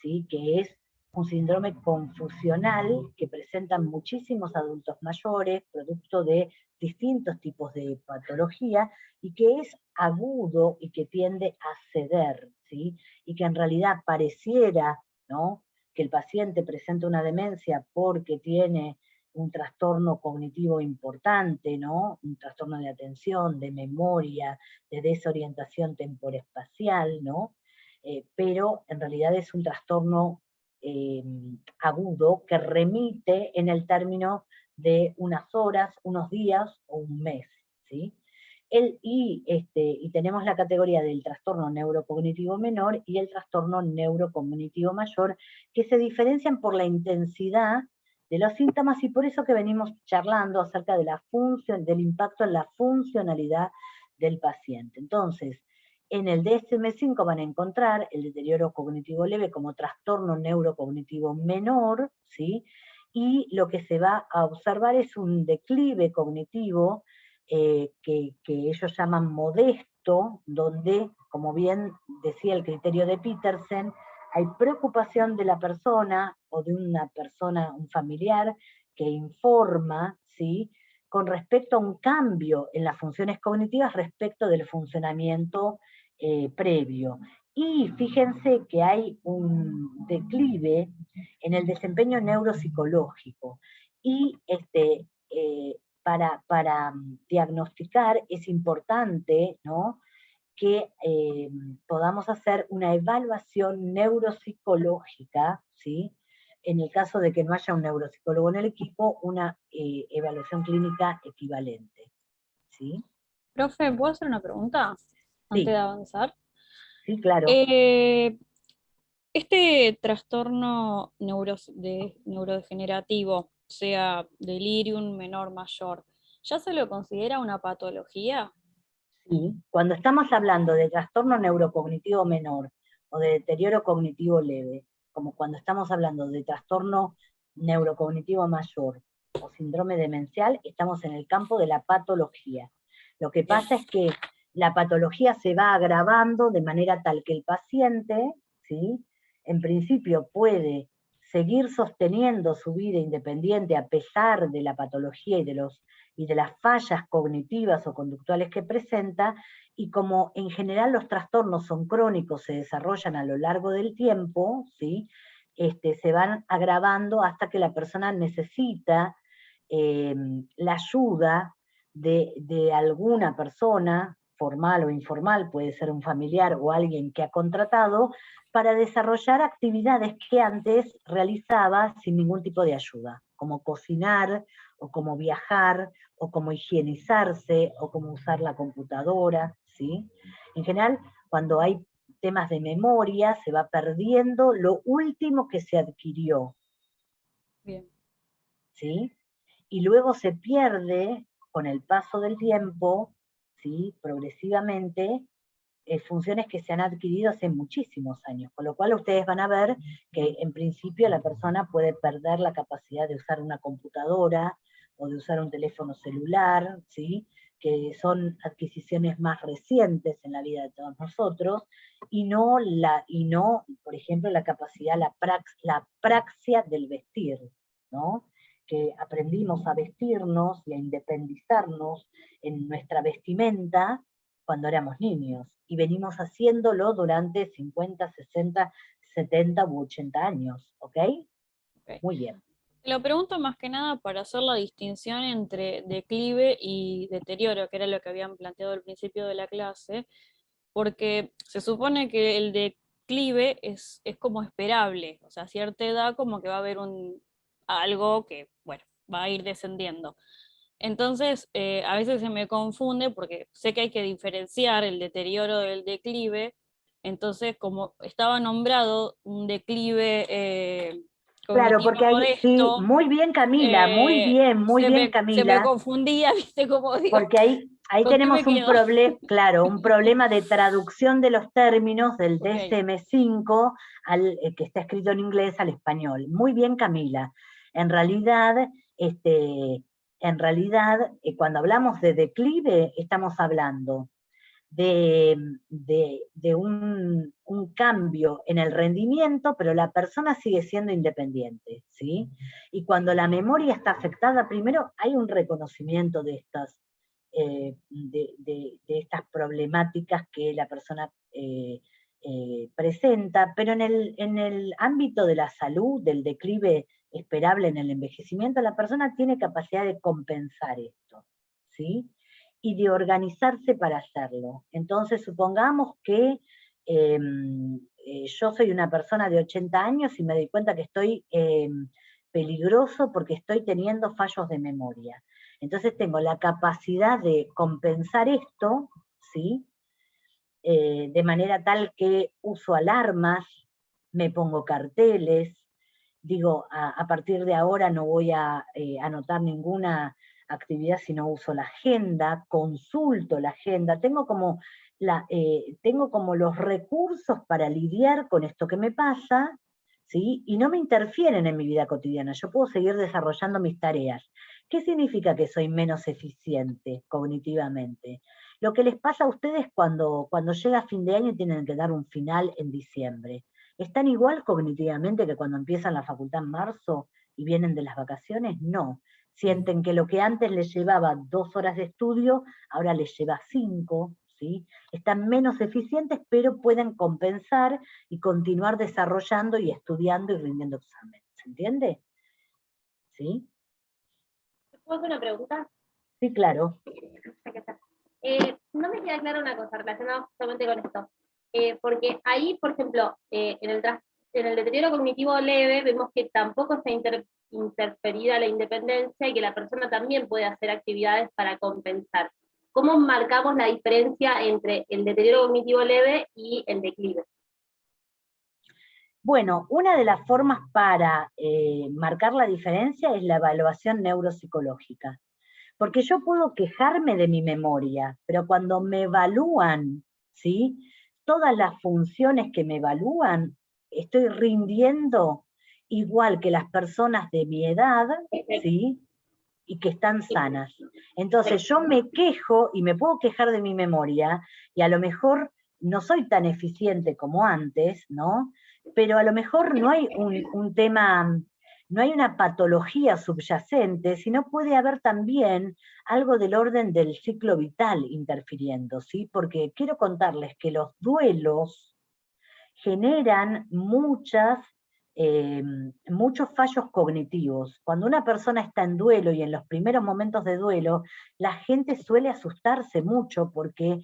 ¿sí? Que es un síndrome confusional que presentan muchísimos adultos mayores, producto de distintos tipos de patología, y que es agudo y que tiende a ceder, ¿sí? Y que en realidad pareciera, ¿no?, que el paciente presenta una demencia porque tiene un trastorno cognitivo importante, ¿no? Un trastorno de atención, de memoria, de desorientación temporoespacial, ¿no? Pero en realidad es un trastorno agudo que remite en el término de unas horas, unos días o un mes, ¿sí? Y tenemos la categoría del trastorno neurocognitivo menor y el trastorno neurocognitivo mayor, que se diferencian por la intensidad de los síntomas, y por eso que venimos charlando acerca de la función, del impacto en la funcionalidad del paciente. Entonces, en el DSM-5 van a encontrar el deterioro cognitivo leve como trastorno neurocognitivo menor, ¿sí? Y lo que se va a observar es un declive cognitivo que ellos llaman modesto, donde, como bien decía el criterio de Petersen, hay preocupación de la persona o de una persona, un familiar, que informa, ¿sí?, con respecto a un cambio en las funciones cognitivas respecto del funcionamiento previo. Y fíjense que hay un declive en el desempeño neuropsicológico. Y para diagnosticar es importante, ¿no?, que podamos hacer una evaluación neuropsicológica, ¿sí?, en el caso de que no haya un neuropsicólogo en el equipo, una evaluación clínica equivalente, ¿sí? Profe, ¿puedo hacer una pregunta antes Sí, de avanzar? sí, claro. Este trastorno neurodegenerativo, sea delirium menor mayor, ¿ya se lo considera una patología? Sí, cuando estamos hablando de trastorno neurocognitivo menor o de deterioro cognitivo leve, como cuando estamos hablando de trastorno neurocognitivo mayor o síndrome demencial, estamos en el campo de la patología. Lo que pasa es que la patología se va agravando de manera tal que el paciente, ¿sí?, en principio puede seguir sosteniendo su vida independiente a pesar de la patología y de las fallas cognitivas o conductuales que presenta, y como en general los trastornos son crónicos, se desarrollan a lo largo del tiempo, ¿sí?, se van agravando hasta que la persona necesita la ayuda de alguna persona, formal o informal, puede ser un familiar o alguien que ha contratado, para desarrollar actividades que antes realizaba sin ningún tipo de ayuda, como cocinar, o como viajar, o como higienizarse, o como usar la computadora, ¿sí? En general, cuando hay temas de memoria, se va perdiendo lo último que se adquirió, Bien. ¿sí? Y luego se pierde, con el paso del tiempo, ¿sí?, progresivamente, funciones que se han adquirido hace muchísimos años, con lo cual ustedes van a ver que en principio la persona puede perder la capacidad de usar una computadora o de usar un teléfono celular, ¿sí?, que son adquisiciones más recientes en la vida de todos nosotros, y no, por ejemplo, la capacidad, la praxia del vestir, ¿no?, que aprendimos a vestirnos y a independizarnos en nuestra vestimenta cuando éramos niños, y venimos haciéndolo durante 50, 60, 70 u 80 años, ¿ok? Ok. Muy bien. Te lo pregunto más que nada para hacer la distinción entre declive y deterioro, que era lo que habían planteado al principio de la clase, porque se supone que el declive es como esperable, o sea, a cierta edad como que va a haber algo que, bueno, va a ir descendiendo. Entonces, a veces se me confunde porque sé que hay que diferenciar el deterioro del declive, entonces como estaba nombrado un declive Claro, cognitivo porque ahí, sí, modesto, muy bien Camila, muy bien se me Camila, confundía, ¿viste? Como digo, porque ahí ¿con qué me tenemos un quedo? problema, claro, un problema de traducción de los términos del Ok. DSM-5, que está escrito en inglés, al español. Muy bien Camila. En realidad, cuando hablamos de declive, estamos hablando de un cambio en el rendimiento, pero la persona sigue siendo independiente, ¿sí? Y cuando la memoria está afectada, primero hay un reconocimiento de estas problemáticas que la persona presenta, pero en el ámbito de la salud, del declive esperable en el envejecimiento, la persona tiene capacidad de compensar esto, ¿sí?, y de organizarse para hacerlo. Entonces, supongamos que yo soy una persona de 80 años y me doy cuenta que estoy peligroso porque estoy teniendo fallos de memoria. Entonces tengo la capacidad de compensar esto, ¿sí? De manera tal que uso alarmas, me pongo carteles, digo, a partir de ahora no voy a anotar ninguna actividad si no uso la agenda, consulto la agenda, tengo como los recursos para lidiar con esto que me pasa, ¿sí? Y no me interfieren en mi vida cotidiana, yo puedo seguir desarrollando mis tareas. ¿Qué significa que soy menos eficiente cognitivamente? Lo que les pasa a ustedes cuando llega fin de año y tienen que dar un final en diciembre. ¿Están igual cognitivamente que cuando empiezan la facultad en marzo y vienen de las vacaciones? No. Sienten que lo que antes les llevaba 2 horas de estudio, ahora les lleva 5, ¿sí? Están menos eficientes, pero pueden compensar y continuar desarrollando y estudiando y rindiendo exámenes. ¿Se entiende? ¿Sí? ¿Puedo hacer una pregunta? Sí, claro. No me queda clara una cosa relacionada justamente con esto. Porque ahí, por ejemplo, en el deterioro cognitivo leve, vemos que tampoco está interferida la independencia y que la persona también puede hacer actividades para compensar. ¿Cómo marcamos la diferencia entre el deterioro cognitivo leve y el declive? Bueno, una de las formas para marcar la diferencia es la evaluación neuropsicológica. Porque yo puedo quejarme de mi memoria, pero cuando me evalúan, ¿sí? Todas las funciones que me evalúan, estoy rindiendo igual que las personas de mi edad, ¿sí? Y que están sanas. Entonces yo me quejo y me puedo quejar de mi memoria y a lo mejor no soy tan eficiente como antes, ¿no? Pero a lo mejor no hay un tema, no hay una patología subyacente, sino puede haber también algo del orden del ciclo vital interfiriendo, ¿sí? Porque quiero contarles que los duelos generan muchos fallos cognitivos. Cuando una persona está en duelo y en los primeros momentos de duelo, la gente suele asustarse mucho porque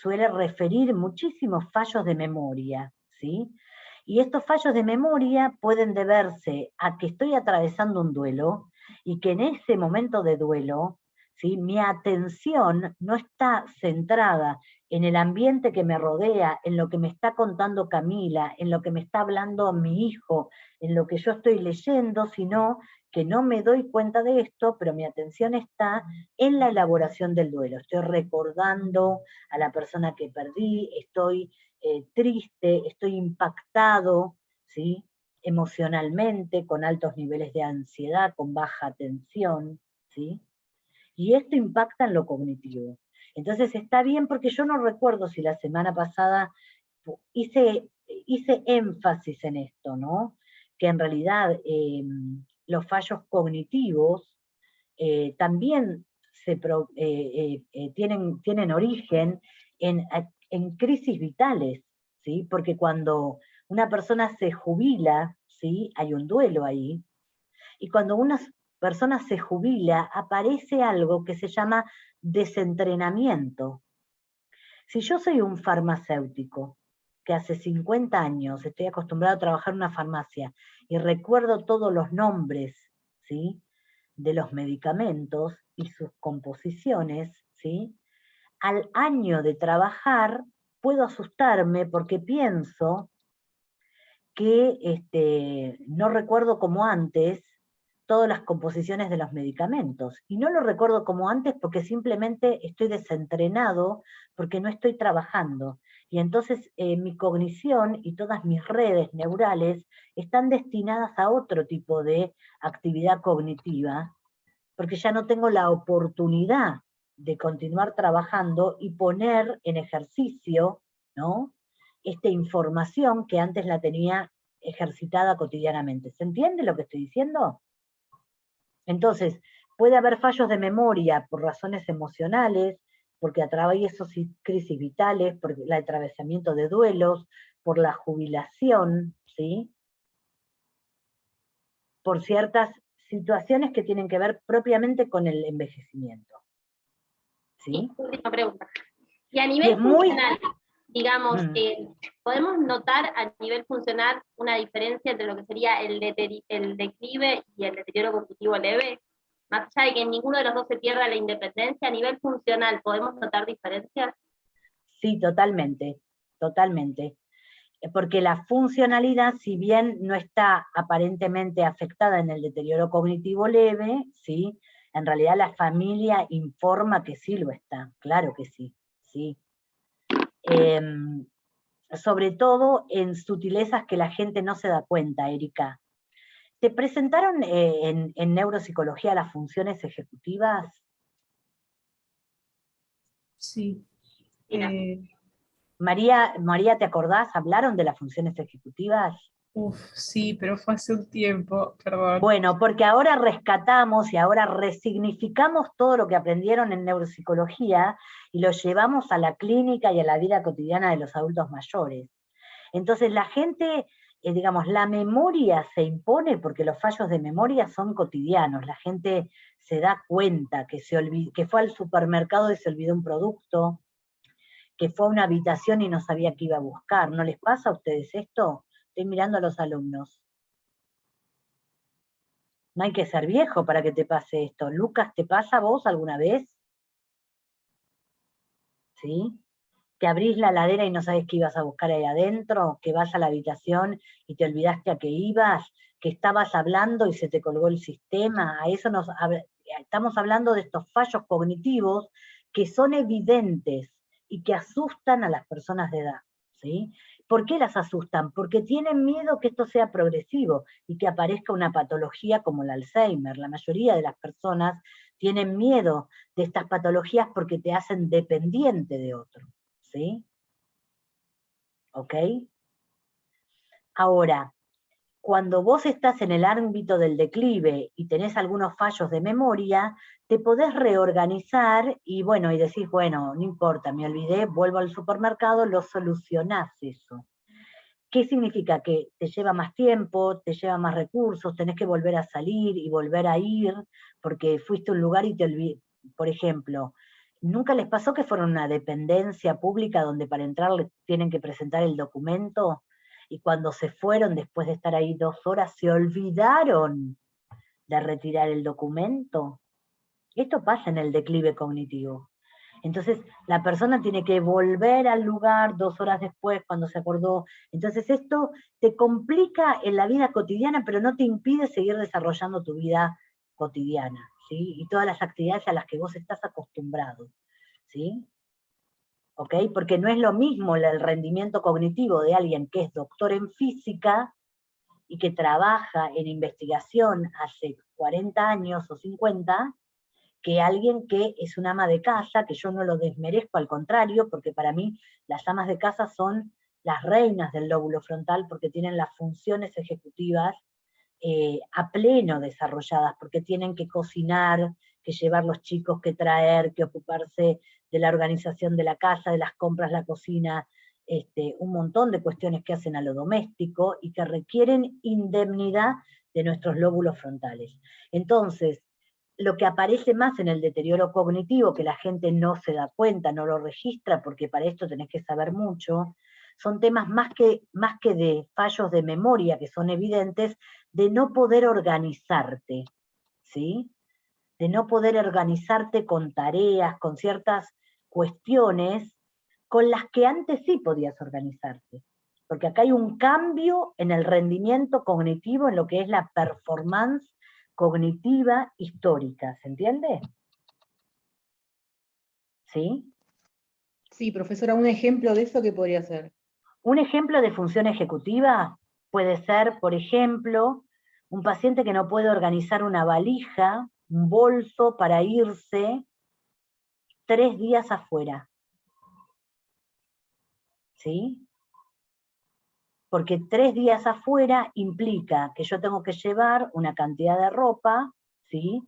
suele referir muchísimos fallos de memoria, ¿sí? Y estos fallos de memoria pueden deberse a que estoy atravesando un duelo y que en ese momento de duelo, ¿sí? Mi atención no está centrada en el ambiente que me rodea, en lo que me está contando Camila, en lo que me está hablando mi hijo, en lo que yo estoy leyendo, sino que no me doy cuenta de esto, pero mi atención está en la elaboración del duelo. Estoy recordando a la persona que perdí, estoy triste, estoy impactado, ¿sí? Emocionalmente, con altos niveles de ansiedad, con baja atención, ¿sí? Y esto impacta en lo cognitivo. Entonces está bien porque yo no recuerdo si la semana pasada hice énfasis en esto, ¿no? Que en realidad los fallos cognitivos también tienen origen en crisis vitales, ¿sí? Porque cuando una persona se jubila, ¿sí? Hay un duelo ahí, y cuando una persona se jubila, aparece algo que se llama desentrenamiento. Si yo soy un farmacéutico, que hace 50 años estoy acostumbrado a trabajar en una farmacia, y recuerdo todos los nombres, ¿sí? De los medicamentos y sus composiciones, ¿sí? Al año de trabajar, puedo asustarme porque pienso que no recuerdo como antes todas las composiciones de los medicamentos. Y no lo recuerdo como antes porque simplemente estoy desentrenado, porque no estoy trabajando. Y entonces mi cognición y todas mis redes neurales están destinadas a otro tipo de actividad cognitiva, porque ya no tengo la oportunidad de continuar trabajando y poner en ejercicio, ¿no? Esta información que antes la tenía ejercitada cotidianamente. ¿Se entiende lo que estoy diciendo? Entonces, puede haber fallos de memoria por razones emocionales, porque atravieso crisis vitales, por el atravesamiento de duelos, por la jubilación, ¿sí? Por ciertas situaciones que tienen que ver propiamente con el envejecimiento. ¿Sí? Última pregunta. Y a Y nivel es muy... funcional, digamos, ¿podemos notar a nivel funcional una diferencia entre lo que sería el declive y el deterioro cognitivo leve? Más allá de que ninguno de los dos se pierda la independencia, a nivel funcional, ¿podemos notar diferencias? Sí, totalmente, totalmente. Porque la funcionalidad, si bien no está aparentemente afectada en el deterioro cognitivo leve, ¿sí? En realidad la familia informa que sí lo está, claro que sí, ¿sí? Sobre todo en sutilezas que la gente no se da cuenta, Erika. ¿Te presentaron en neuropsicología las funciones ejecutivas? Sí. Mira. María, ¿te acordás? ¿Hablaron de las funciones ejecutivas? Sí, pero fue hace un tiempo, perdón. Bueno, porque ahora rescatamos y ahora resignificamos todo lo que aprendieron en neuropsicología y lo llevamos a la clínica y a la vida cotidiana de los adultos mayores. Entonces la gente, digamos, la memoria se impone porque los fallos de memoria son cotidianos. La gente se da cuenta que fue al supermercado y se olvidó un producto, que fue a una habitación y no sabía qué iba a buscar. ¿No les pasa a ustedes esto? Estoy mirando a los alumnos. No hay que ser viejo para que te pase esto. Lucas, ¿te pasa a vos alguna vez? ¿Sí? Que abrís la heladera y no sabes qué ibas a buscar ahí adentro, que vas a la habitación y te olvidaste a qué ibas, que estabas hablando y se te colgó el sistema. A eso estamos hablando de estos fallos cognitivos que son evidentes y que asustan a las personas de edad. ¿Sí? ¿Por qué las asustan? Porque tienen miedo que esto sea progresivo y que aparezca una patología como el Alzheimer. La mayoría de las personas tienen miedo de estas patologías porque te hacen dependiente de otro. ¿Sí? ¿Ok? Ahora, cuando vos estás en el ámbito del declive y tenés algunos fallos de memoria, te podés reorganizar y bueno, y decís, bueno, no importa, me olvidé, vuelvo al supermercado, lo solucionás eso. ¿Qué significa? Que te lleva más tiempo, te lleva más recursos, tenés que volver a salir y volver a ir, porque fuiste a un lugar y te olvidé. Por ejemplo, ¿nunca les pasó que fueron a una dependencia pública donde para entrar tienen que presentar el documento? Y cuando se fueron, después de estar ahí 2 horas, se olvidaron de retirar el documento. Esto pasa en el declive cognitivo. Entonces, la persona tiene que volver al lugar 2 horas después cuando se acordó. Entonces, esto te complica en la vida cotidiana, pero no te impide seguir desarrollando tu vida cotidiana, ¿sí? Y todas las actividades a las que vos estás acostumbrado, ¿sí? ¿Ok? Porque no es lo mismo el rendimiento cognitivo de alguien que es doctor en física y que trabaja en investigación hace 40 años o 50, que alguien que es una ama de casa, que yo no lo desmerezco, al contrario, porque para mí las amas de casa son las reinas del lóbulo frontal porque tienen las funciones ejecutivas a pleno desarrolladas, porque tienen que cocinar, que llevar los chicos, que traer, que ocuparse de la organización de la casa, de las compras, la cocina, un montón de cuestiones que hacen a lo doméstico y que requieren indemnidad de nuestros lóbulos frontales. Entonces, lo que aparece más en el deterioro cognitivo, que la gente no se da cuenta, no lo registra, porque para esto tenés que saber mucho, son temas más que de fallos de memoria, que son evidentes, de no poder organizarte, ¿sí? De no poder organizarte con tareas, con ciertas cuestiones con las que antes sí podías organizarte. Porque acá hay un cambio en el rendimiento cognitivo, en lo que es la performance cognitiva histórica, ¿se entiende? ¿Sí? Sí, profesora, un ejemplo de eso, ¿qué podría ser? Un ejemplo de función ejecutiva puede ser, por ejemplo, un paciente que no puede organizar una valija, un bolso para irse 3 días afuera. ¿Sí? Porque 3 días afuera implica que yo tengo que llevar una cantidad de ropa, ¿sí?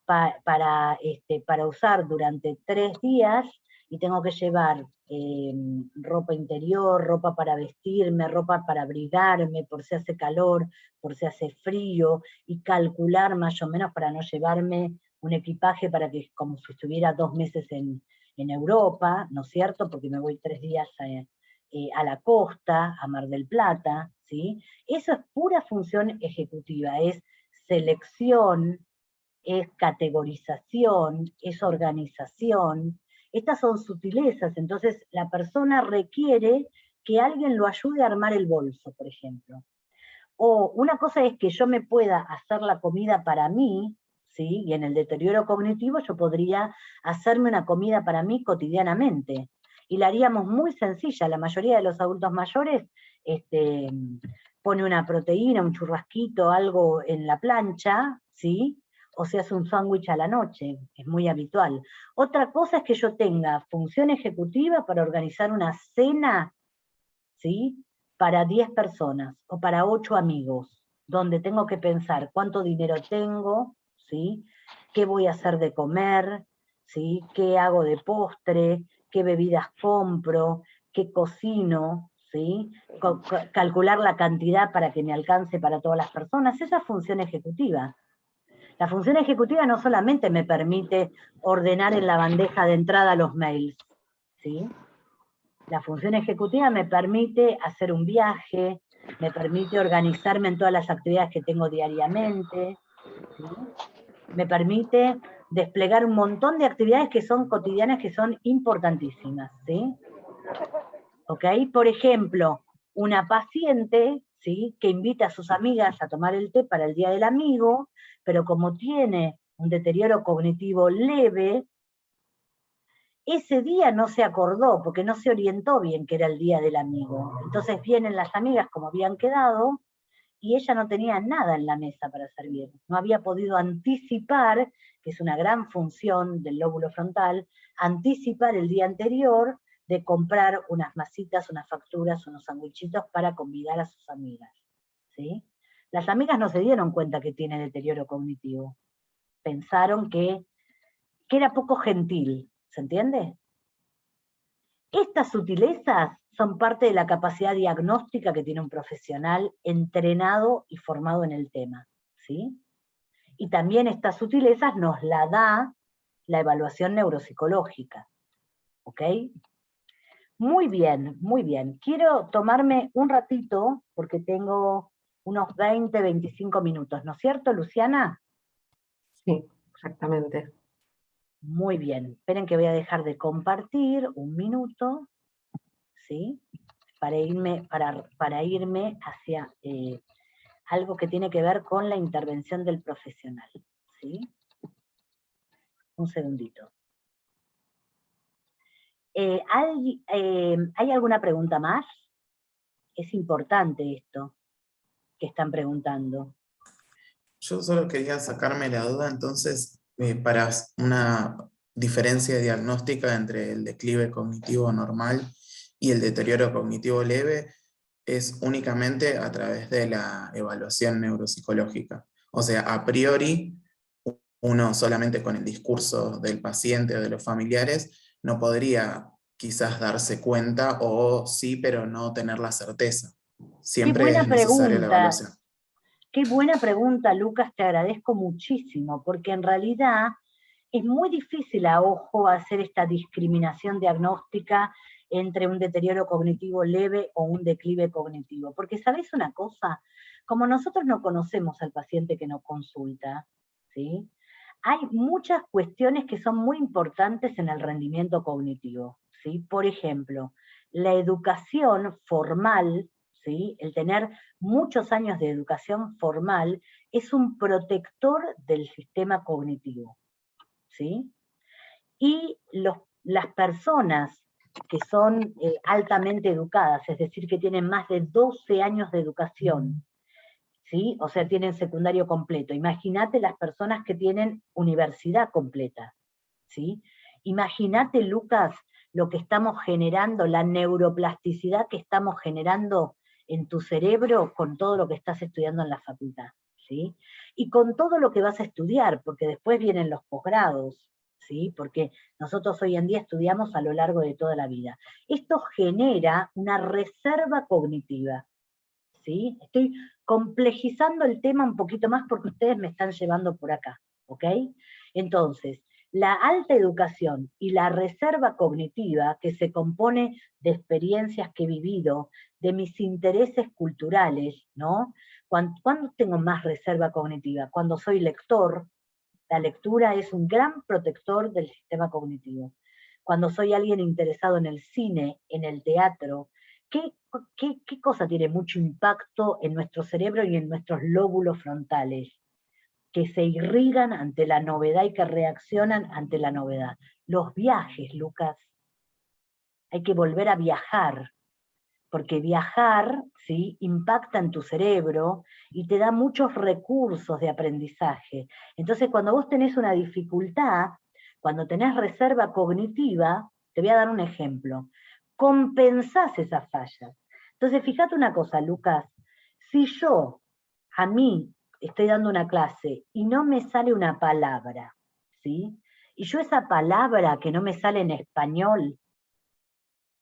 Para usar durante 3 días, y tengo que llevar ropa interior, ropa para vestirme, ropa para abrigarme, por si hace calor, por si hace frío, y calcular más o menos para no llevarme un equipaje para que, como si estuviera 2 meses en Europa, ¿no es cierto? Porque me voy 3 días a la costa, a Mar del Plata, ¿sí? Eso es pura función ejecutiva, es selección, es categorización, es organización. Estas son sutilezas, entonces la persona requiere que alguien lo ayude a armar el bolso, por ejemplo. O una cosa es que yo me pueda hacer la comida para mí, ¿sí? Y en el deterioro cognitivo yo podría hacerme una comida para mí cotidianamente. Y la haríamos muy sencilla. La mayoría de los adultos mayores pone una proteína, un churrasquito, algo en la plancha, ¿sí? O se hace un sándwich a la noche, es muy habitual. Otra cosa es que yo tenga función ejecutiva para organizar una cena, ¿sí? Para 10 personas o para 8 amigos, donde tengo que pensar cuánto dinero tengo, ¿sí? ¿Qué voy a hacer de comer? ¿Sí? ¿Qué hago de postre? ¿Qué bebidas compro? ¿Qué cocino? ¿Sí? Calcular la cantidad para que me alcance para todas las personas. Esa es función ejecutiva. La función ejecutiva no solamente me permite ordenar en la bandeja de entrada los mails, ¿sí? La función ejecutiva me permite hacer un viaje, me permite organizarme en todas las actividades que tengo diariamente, ¿sí? Me permite desplegar un montón de actividades que son cotidianas, que son importantísimas, ¿sí? ¿Ok? Por ejemplo, una paciente, ¿sí? Que invita a sus amigas a tomar el té para el Día del Amigo, pero como tiene un deterioro cognitivo leve, ese día no se acordó, porque no se orientó bien que era el Día del Amigo. Entonces vienen las amigas como habían quedado, y ella no tenía nada en la mesa para servir. No había podido anticipar, que es una gran función del lóbulo frontal, anticipar el día anterior de comprar unas masitas, unas facturas, unos sandwichitos para convidar a sus amigas, ¿sí? Las amigas no se dieron cuenta que tiene deterioro cognitivo. Pensaron que era poco gentil, ¿se entiende? Estas sutilezas son parte de la capacidad diagnóstica que tiene un profesional entrenado y formado en el tema, ¿sí? Y también estas sutilezas nos la da la evaluación neuropsicológica, ¿ok? Muy bien, muy bien. Quiero tomarme un ratito, porque tengo unos 20, 25 minutos, ¿no es cierto, Luciana? Sí, exactamente. Muy bien. Esperen que voy a dejar de compartir un minuto, ¿sí? Para irme hacia algo que tiene que ver con la intervención del profesional, ¿sí? Un segundito. ¿Hay alguna pregunta más? Es importante esto que están preguntando. Yo solo quería sacarme la duda, entonces, para una diferencia diagnóstica entre el declive cognitivo normal y el deterioro cognitivo leve, es únicamente a través de la evaluación neuropsicológica. O sea, a priori, uno solamente con el discurso del paciente o de los familiares no podría quizás darse cuenta, o sí, pero no tener la certeza. Siempre es necesaria la evaluación. Qué buena pregunta, Lucas, te agradezco muchísimo, porque en realidad es muy difícil a ojo hacer esta discriminación diagnóstica entre un deterioro cognitivo leve o un declive cognitivo. Porque, ¿sabés una cosa? Como nosotros no conocemos al paciente que nos consulta, ¿sí? Hay muchas cuestiones que son muy importantes en el rendimiento cognitivo, ¿sí? Por ejemplo, la educación formal, ¿sí? El tener muchos años de educación formal es un protector del sistema cognitivo, ¿sí? Y las personas que son altamente educadas, es decir, que tienen más de 12 años de educación, ¿sí? O sea, tienen secundario completo. Imagínate las personas que tienen universidad completa, ¿sí? Imagínate, Lucas, lo que estamos generando, la neuroplasticidad que estamos generando en tu cerebro con todo lo que estás estudiando en la facultad, ¿sí? Y con todo lo que vas a estudiar, porque después vienen los posgrados, ¿sí? Porque nosotros hoy en día estudiamos a lo largo de toda la vida. Esto genera una reserva cognitiva, ¿sí? Estoy complejizando el tema un poquito más porque ustedes me están llevando por acá, ¿ok? Entonces, la alta educación y la reserva cognitiva, que se compone de experiencias que he vivido, de mis intereses culturales, ¿no? ¿Cuándo tengo más reserva cognitiva? Cuando soy lector, La lectura es un gran protector del sistema cognitivo. Cuando soy alguien interesado en el cine, en el teatro, ¿qué cosa tiene mucho impacto en nuestro cerebro y en nuestros lóbulos frontales? Que se irrigan ante la novedad y que reaccionan ante la novedad. Los viajes, Lucas. Hay que volver a viajar, porque viajar, ¿sí?, impacta en tu cerebro y te da muchos recursos de aprendizaje. Entonces, cuando vos tenés una dificultad, cuando tenés reserva cognitiva, te voy a dar un ejemplo, compensás esas fallas. Entonces, fíjate una cosa, Lucas, si a mí, estoy dando una clase y no me sale una palabra, ¿sí?, y yo esa palabra que no me sale en español,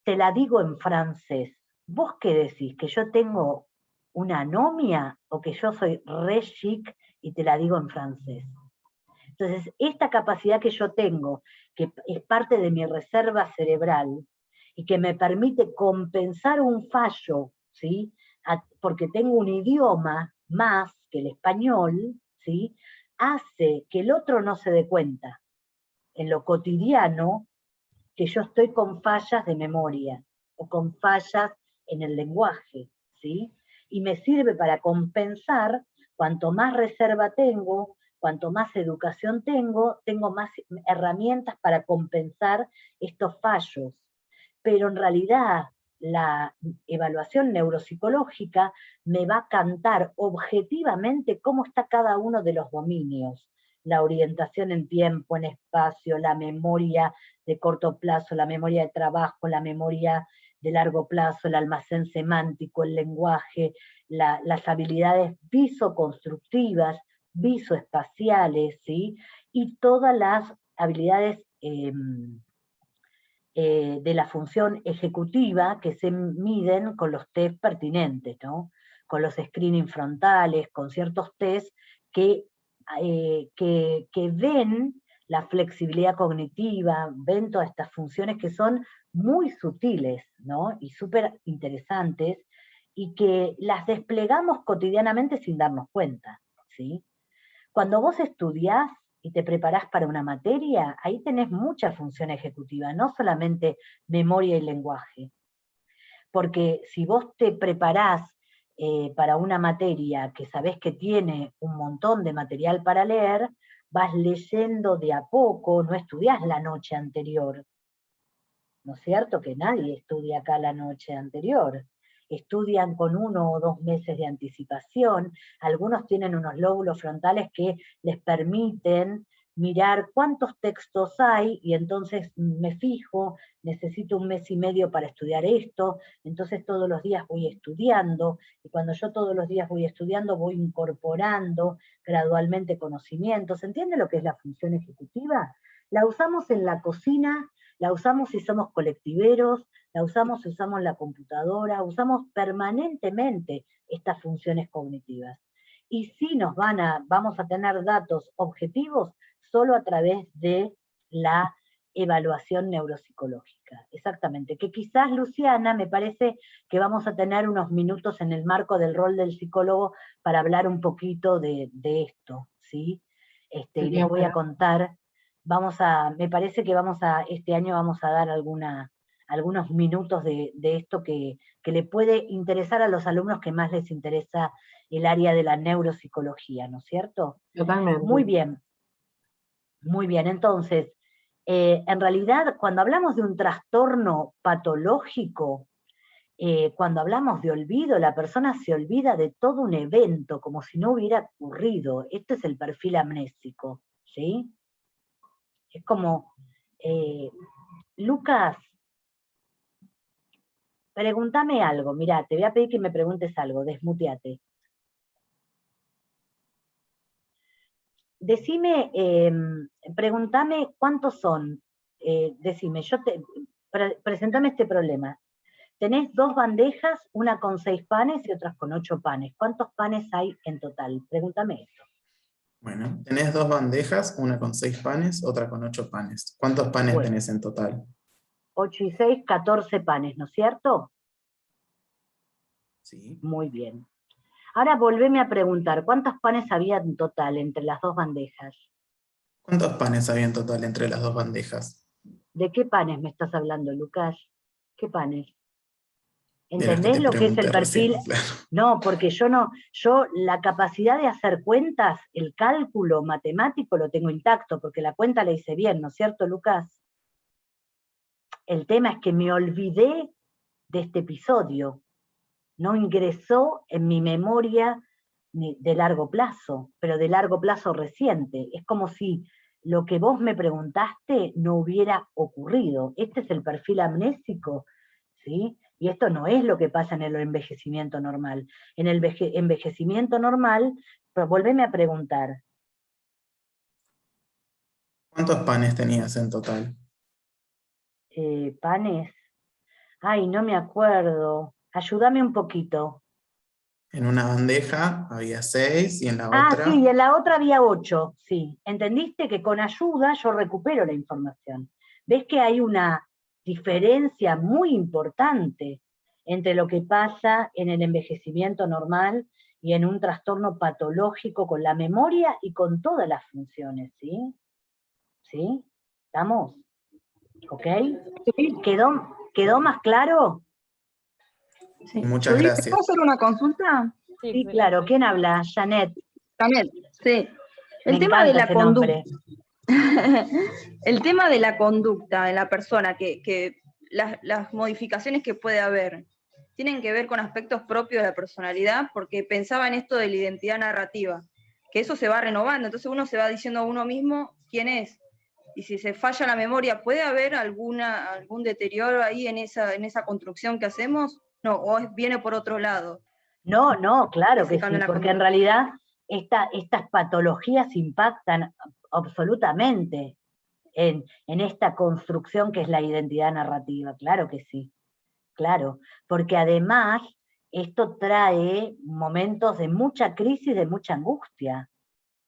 te la digo en francés. ¿Vos qué decís? ¿Que yo tengo una anomia o que yo soy re chic y te la digo en francés? Entonces, esta capacidad que yo tengo, que es parte de mi reserva cerebral y que me permite compensar un fallo, ¿sí?, porque tengo un idioma más que el español, ¿sí?, hace que el otro no se dé cuenta en lo cotidiano que yo estoy con fallas de memoria o con fallas en el lenguaje, ¿sí? Y me sirve para compensar. Cuanto más reserva tengo, cuanto más educación tengo más herramientas para compensar estos fallos. Pero en realidad la evaluación neuropsicológica me va a cantar objetivamente cómo está cada uno de los dominios. La orientación en tiempo, en espacio, la memoria de corto plazo, la memoria de trabajo, la memoria de largo plazo, el almacén semántico, el lenguaje, las habilidades visoconstructivas, visoespaciales, ¿sí?, y todas las habilidades de la función ejecutiva que se miden con los test pertinentes, ¿no?, con los screening frontales, con ciertos test que ven la flexibilidad cognitiva, ven todas estas funciones que son muy sutiles, ¿no?, y súper interesantes, y que las desplegamos cotidianamente sin darnos cuenta, ¿sí? Cuando vos estudiás y te preparás para una materia, ahí tenés mucha función ejecutiva, no solamente memoria y lenguaje. Porque si vos te preparás para una materia que sabés que tiene un montón de material para leer, vas leyendo de a poco, no estudiás la noche anterior. ¿No es cierto? Que nadie estudia acá la noche anterior. Estudian con 1 o 2 meses de anticipación. Algunos tienen unos lóbulos frontales que les permiten mirar cuántos textos hay, y entonces me fijo, necesito 1 mes y medio para estudiar esto, entonces todos los días voy estudiando, y cuando yo todos los días voy estudiando, voy incorporando gradualmente conocimientos. ¿Entiende lo que es la función ejecutiva? La usamos en la cocina, la usamos si somos colectiveros, la usamos si usamos la computadora, usamos permanentemente estas funciones cognitivas. Y sí vamos a tener datos objetivos solo a través de la evaluación neuropsicológica. Exactamente, que quizás, Luciana, me parece que vamos a tener unos minutos en el marco del rol del psicólogo para hablar un poquito de esto, ¿sí? Y les voy a contar. Me parece que este año vamos a dar algunos minutos de esto que le puede interesar a los alumnos que más les interesa el área de la neuropsicología, ¿no es cierto? Totalmente. Muy bien. Muy bien, entonces, en realidad, cuando hablamos de un trastorno patológico, cuando hablamos de olvido, la persona se olvida de todo un evento, como si no hubiera ocurrido. Este es el perfil amnésico, ¿sí? Es como, Lucas, pregúntame algo, mirá, te voy a pedir que me preguntes algo, desmuteate. Decime, pregúntame cuántos son, decime, presentame este problema. Tenés 2 bandejas, una con 6 panes y otras con 8 panes. ¿Cuántos panes hay en total? Pregúntame esto. Bueno, tenés 2 bandejas, una con 6 panes, otra con 8 panes. ¿Cuántos panes tenés en total? 8 y 6, 14 panes, ¿no es cierto? Sí. Muy bien. Ahora volveme a preguntar, ¿cuántos panes había en total entre las 2 bandejas? ¿Cuántos panes había en total entre las dos bandejas? ¿De qué panes me estás hablando, Lucas? ¿Qué panes? De los que ¿Entendés te lo que es el pregunté recién, perfil? claro. No, porque yo la capacidad de hacer cuentas, el cálculo matemático lo tengo intacto, porque la cuenta la hice bien, ¿no es cierto, Lucas? El tema es que me olvidé de este episodio, no ingresó en mi memoria de largo plazo, pero de largo plazo reciente. Es como si lo que vos me preguntaste no hubiera ocurrido. Este es el perfil amnésico, ¿sí? Y esto no es lo que pasa en el envejecimiento normal. En el envejecimiento normal, volveme a preguntar. ¿Cuántos panes tenías en total? ¿Panes? Ay, no me acuerdo. Ayúdame un poquito. En una bandeja había 6 y en la Ah, sí, y otra... en la otra había 8, sí. ¿Entendiste que con ayuda yo recupero la información? ¿Ves que hay una diferencia muy importante entre lo que pasa en el envejecimiento normal y en un trastorno patológico con la memoria y con todas las funciones, ¿sí? ¿Sí? ¿Estamos? ¿Ok? ¿Quedó más claro? Sí. Muchas Judith, ¿te puedo gracias. hacer una consulta? Sí, Sí, claro. ¿Quién habla? Janet. Janet, sí. Me El tema de encanta la ese conducta. nombre. El tema de la conducta de la persona, que las modificaciones que puede haber, tienen que ver con aspectos propios de la personalidad, porque pensaba en esto de la identidad narrativa, que eso se va renovando, entonces uno se va diciendo a uno mismo quién es. Y si se falla la memoria, ¿puede haber algún deterioro ahí en esa construcción que hacemos? No, o viene por otro lado. No, claro Ese que cambio sí, en la porque en conducta. realidad estas patologías impactan absolutamente en esta construcción que es la identidad narrativa, claro que sí, claro, porque además esto trae momentos de mucha crisis, de mucha angustia,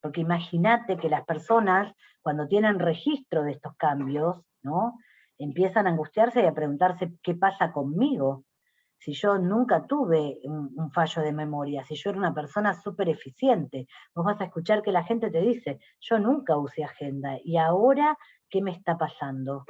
porque imagínate que las personas cuando tienen registro de estos cambios, ¿no? Empiezan a angustiarse y a preguntarse qué pasa conmigo, si yo nunca tuve un fallo de memoria, si yo era una persona súper eficiente. Vos vas a escuchar que la gente te dice, yo nunca usé agenda, y ahora, ¿qué me está pasando?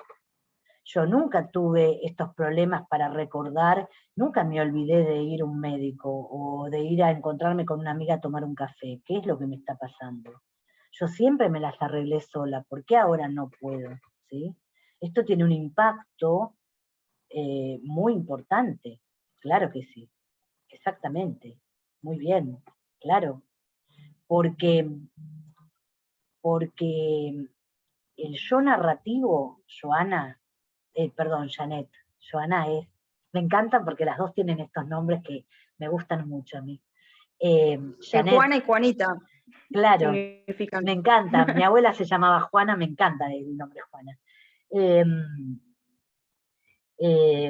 Yo nunca tuve estos problemas para recordar, nunca me olvidé de ir a un médico o de ir a encontrarme con una amiga a tomar un café. ¿Qué es lo que me está pasando? Yo siempre me las arreglé sola, ¿por qué ahora no puedo? ¿Sí? Esto tiene un impacto muy importante. Claro que sí, exactamente. Muy bien, claro. Porque el yo narrativo, Janet, Joana me encanta porque las dos tienen estos nombres que me gustan mucho a mí. Janet, Juana y Juanita. claro, Significan. me encanta. Mi abuela se llamaba Juana, me encanta el nombre Juana.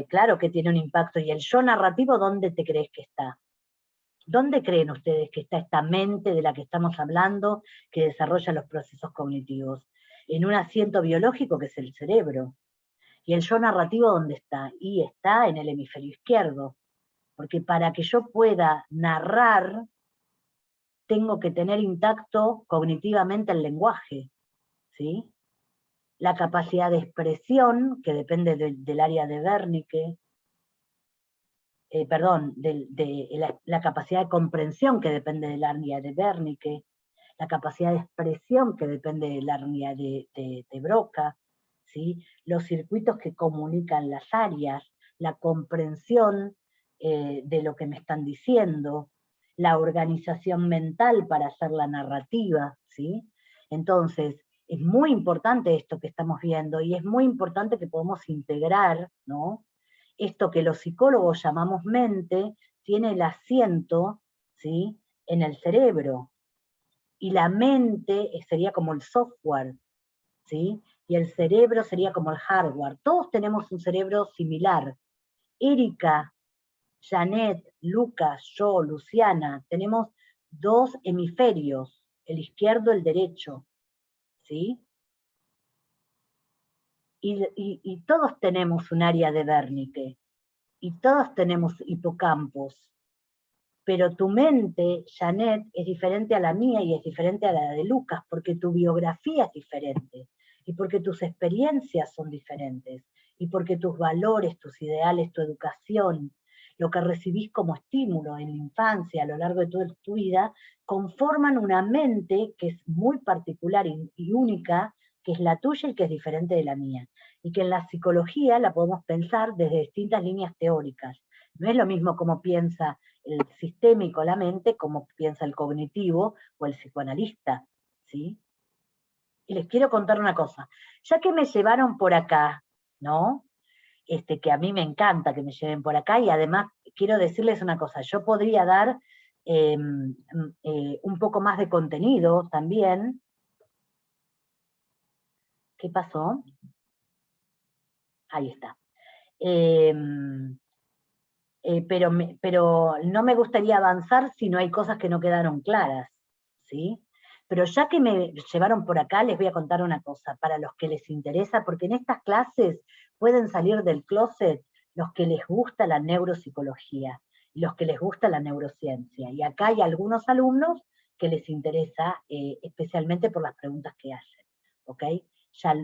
Claro que tiene un impacto. ¿Y el yo narrativo dónde te crees que está? ¿Dónde creen ustedes que está esta mente de la que estamos hablando que desarrolla los procesos cognitivos? En un asiento biológico que es el cerebro. ¿Y el yo narrativo dónde está? Y está en el hemisferio izquierdo. Porque para que yo pueda narrar, tengo que tener intacto cognitivamente el lenguaje, ¿sí? La capacidad de expresión, que depende del área de Wernicke, la capacidad de comprensión, que depende del área de Wernicke, la capacidad de expresión, que depende del área de Broca, ¿sí? Los circuitos que comunican las áreas, la comprensión de lo que me están diciendo, la organización mental para hacer la narrativa, ¿sí? Entonces, es muy importante esto que estamos viendo y es muy importante que podamos integrar, ¿no? Esto que los psicólogos llamamos mente tiene el asiento, ¿sí? En el cerebro, y la mente sería como el software, ¿sí? Y el cerebro sería como el hardware. Todos tenemos un cerebro similar. Erika, Janet, Lucas, yo, Luciana, tenemos dos hemisferios, el izquierdo y el derecho, ¿sí? Y todos tenemos un área de Wernicke, y todos tenemos hipocampos, pero tu mente, Janet, es diferente a la mía y es diferente a la de Lucas, porque tu biografía es diferente, y porque tus experiencias son diferentes, y porque tus valores, tus ideales, tu educación, lo que recibís como estímulo en la infancia, a lo largo de toda tu vida, conforman una mente que es muy particular y única, que es la tuya y que es diferente de la mía. Y que en la psicología la podemos pensar desde distintas líneas teóricas. No es lo mismo como piensa el sistémico, la mente, como piensa el cognitivo o el psicoanalista, ¿sí? Y les quiero contar una cosa. Ya que me llevaron por acá, ¿no? Que a mí me encanta que me lleven por acá, y además quiero decirles una cosa, yo podría dar un poco más de contenido también. ¿Qué pasó? Ahí está. Pero no me gustaría avanzar si no hay cosas que no quedaron claras, ¿sí? Pero ya que me llevaron por acá, les voy a contar una cosa, para los que les interesa, porque en estas clases pueden salir del closet los que les gusta la neuropsicología, y los que les gusta la neurociencia, y acá hay algunos alumnos que les interesa, especialmente por las preguntas que hacen, ¿ok? Ya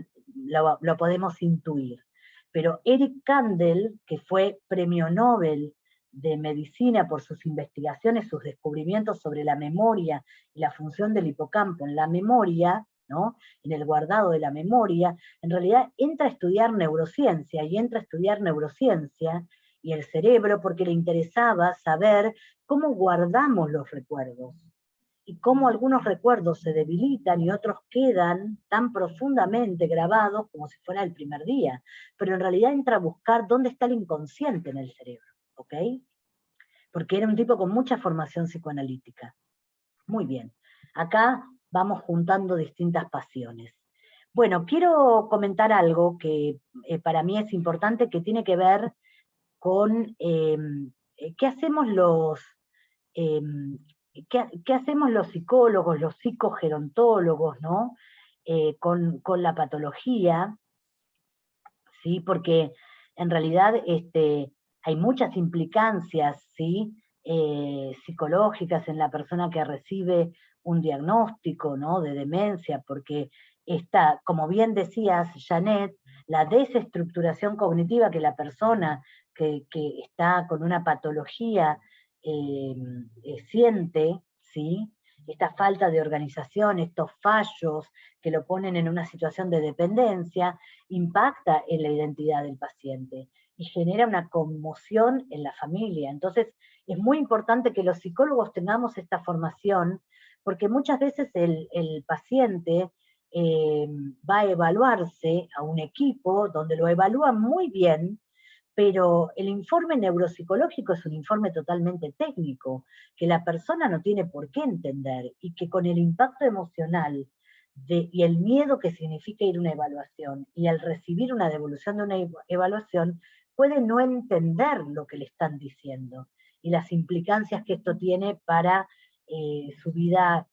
lo podemos intuir. Pero Eric Kandel, que fue premio Nobel de Medicina por sus investigaciones, sus descubrimientos sobre la memoria y la función del hipocampo en la memoria, ¿no? En el guardado de la memoria, en realidad entra a estudiar neurociencia, y entra a estudiar neurociencia y el cerebro porque le interesaba saber cómo guardamos los recuerdos, y cómo algunos recuerdos se debilitan y otros quedan tan profundamente grabados como si fuera el primer día. Pero en realidad entra a buscar dónde está el inconsciente en el cerebro, ¿ok? Porque era un tipo con mucha formación psicoanalítica. Muy bien. Acá vamos juntando distintas pasiones. Bueno, quiero comentar algo que para mí es importante, que tiene que ver con qué hacemos los... ¿Qué hacemos los psicólogos, los psicogerontólogos, ¿no? Con la patología, ¿sí? Porque en realidad hay muchas implicancias, ¿sí? Psicológicas en la persona que recibe un diagnóstico, ¿no? De demencia, porque está, como bien decías, Janet, la desestructuración cognitiva que la persona que está con una patología siente, ¿sí? Esta falta de organización, estos fallos que lo ponen en una situación de dependencia, impacta en la identidad del paciente y genera una conmoción en la familia. Entonces, es muy importante que los psicólogos tengamos esta formación, porque muchas veces el paciente va a evaluarse a un equipo donde lo evalúan muy bien, pero el informe neuropsicológico es un informe totalmente técnico, que la persona no tiene por qué entender, y que con el impacto emocional y el miedo que significa ir a una evaluación, y al recibir una devolución de una evaluación, puede no entender lo que le están diciendo, y las implicancias que esto tiene para su vida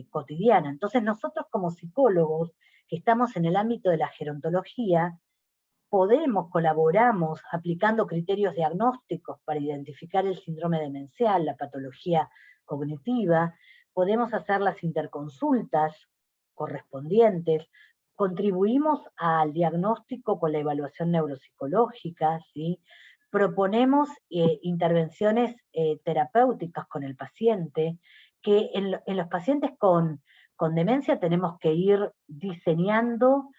cotidiana. Entonces nosotros como psicólogos, que estamos en el ámbito de la gerontología, colaboramos aplicando criterios diagnósticos para identificar el síndrome demencial, la patología cognitiva, podemos hacer las interconsultas correspondientes, contribuimos al diagnóstico con la evaluación neuropsicológica, ¿sí? Proponemos intervenciones terapéuticas con el paciente, que en los pacientes con demencia tenemos que ir diseñando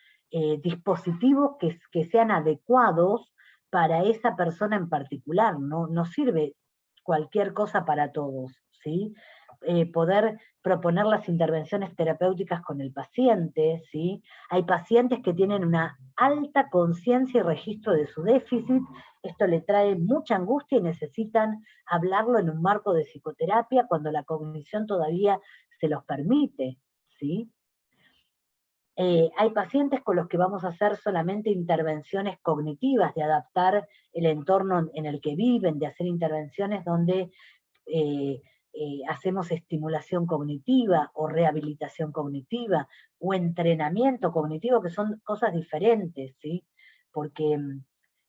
dispositivos que sean adecuados para esa persona en particular, no sirve cualquier cosa para todos, ¿sí? Poder proponer las intervenciones terapéuticas con el paciente, ¿sí? Hay pacientes que tienen una alta conciencia y registro de su déficit, esto le trae mucha angustia y necesitan hablarlo en un marco de psicoterapia cuando la cognición todavía se los permite, ¿sí? Hay pacientes con los que vamos a hacer solamente intervenciones cognitivas, de adaptar el entorno en el que viven, de hacer intervenciones donde hacemos estimulación cognitiva o rehabilitación cognitiva o entrenamiento cognitivo, que son cosas diferentes, ¿sí? Porque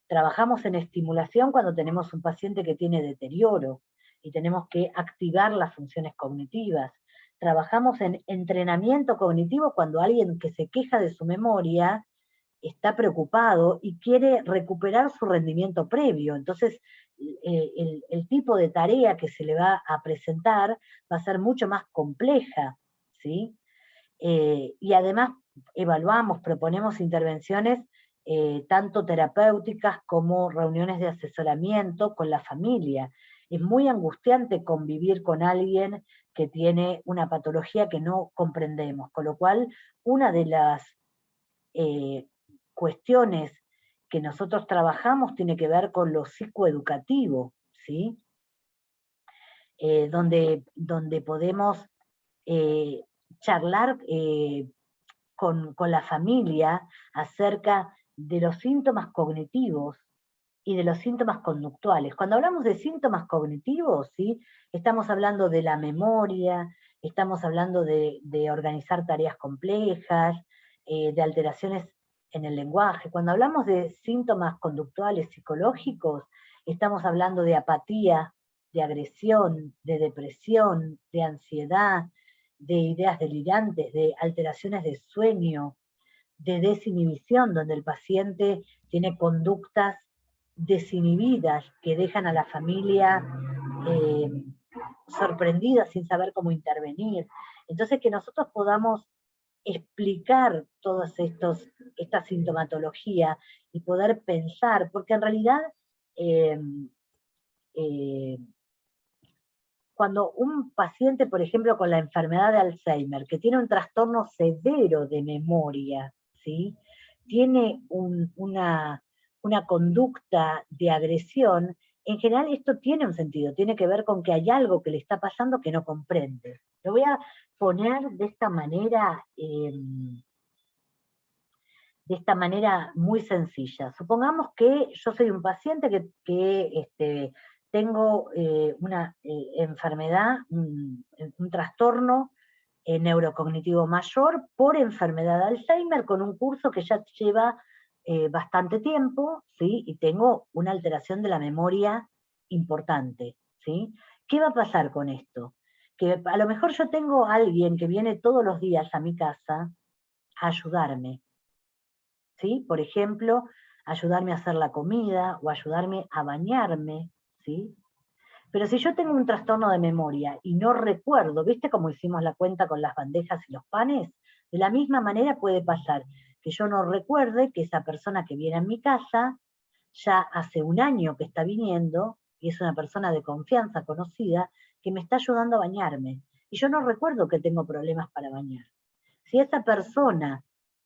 trabajamos en estimulación cuando tenemos un paciente que tiene deterioro, y tenemos que activar las funciones cognitivas. Trabajamos en entrenamiento cognitivo cuando alguien que se queja de su memoria está preocupado y quiere recuperar su rendimiento previo. Entonces, el tipo de tarea que se le va a presentar va a ser mucho más compleja, ¿sí? Y además evaluamos, proponemos intervenciones tanto terapéuticas como reuniones de asesoramiento con la familia. Es muy angustiante convivir con alguien que tiene una patología que no comprendemos, con lo cual una de las cuestiones que nosotros trabajamos tiene que ver con lo psicoeducativo, ¿sí? Donde podemos charlar con la familia acerca de los síntomas cognitivos y de los síntomas conductuales. Cuando hablamos de síntomas cognitivos, ¿sí? Estamos hablando de la memoria, estamos hablando de organizar tareas complejas, de alteraciones en el lenguaje. Cuando hablamos de síntomas conductuales psicológicos, estamos hablando de apatía, de agresión, de depresión, de ansiedad, de ideas delirantes, de alteraciones de sueño, de desinhibición, donde el paciente tiene conductas desinhibidas que dejan a la familia sorprendida sin saber cómo intervenir. Entonces, que nosotros podamos explicar todas esta sintomatología y poder pensar, porque en realidad cuando un paciente, por ejemplo, con la enfermedad de Alzheimer, que tiene un trastorno severo de memoria, ¿sí? Tiene una conducta de agresión, en general esto tiene un sentido, tiene que ver con que hay algo que le está pasando que no comprende. Lo voy a poner de esta manera muy sencilla. Supongamos que yo soy un paciente que tengo una enfermedad, un trastorno neurocognitivo mayor por enfermedad de Alzheimer, con un curso que ya lleva bastante tiempo, ¿sí? Y tengo una alteración de la memoria importante, ¿sí? ¿Qué va a pasar con esto? Que a lo mejor yo tengo a alguien que viene todos los días a mi casa a ayudarme, ¿sí? Por ejemplo, ayudarme a hacer la comida o ayudarme a bañarme, ¿sí? Pero si yo tengo un trastorno de memoria y no recuerdo, ¿viste cómo hicimos la cuenta con las bandejas y los panes? De la misma manera puede pasar que yo no recuerde que esa persona que viene a mi casa ya hace un año que está viniendo, y es una persona de confianza conocida, que me está ayudando a bañarme. Y yo no recuerdo que tengo problemas para bañar. Si esa persona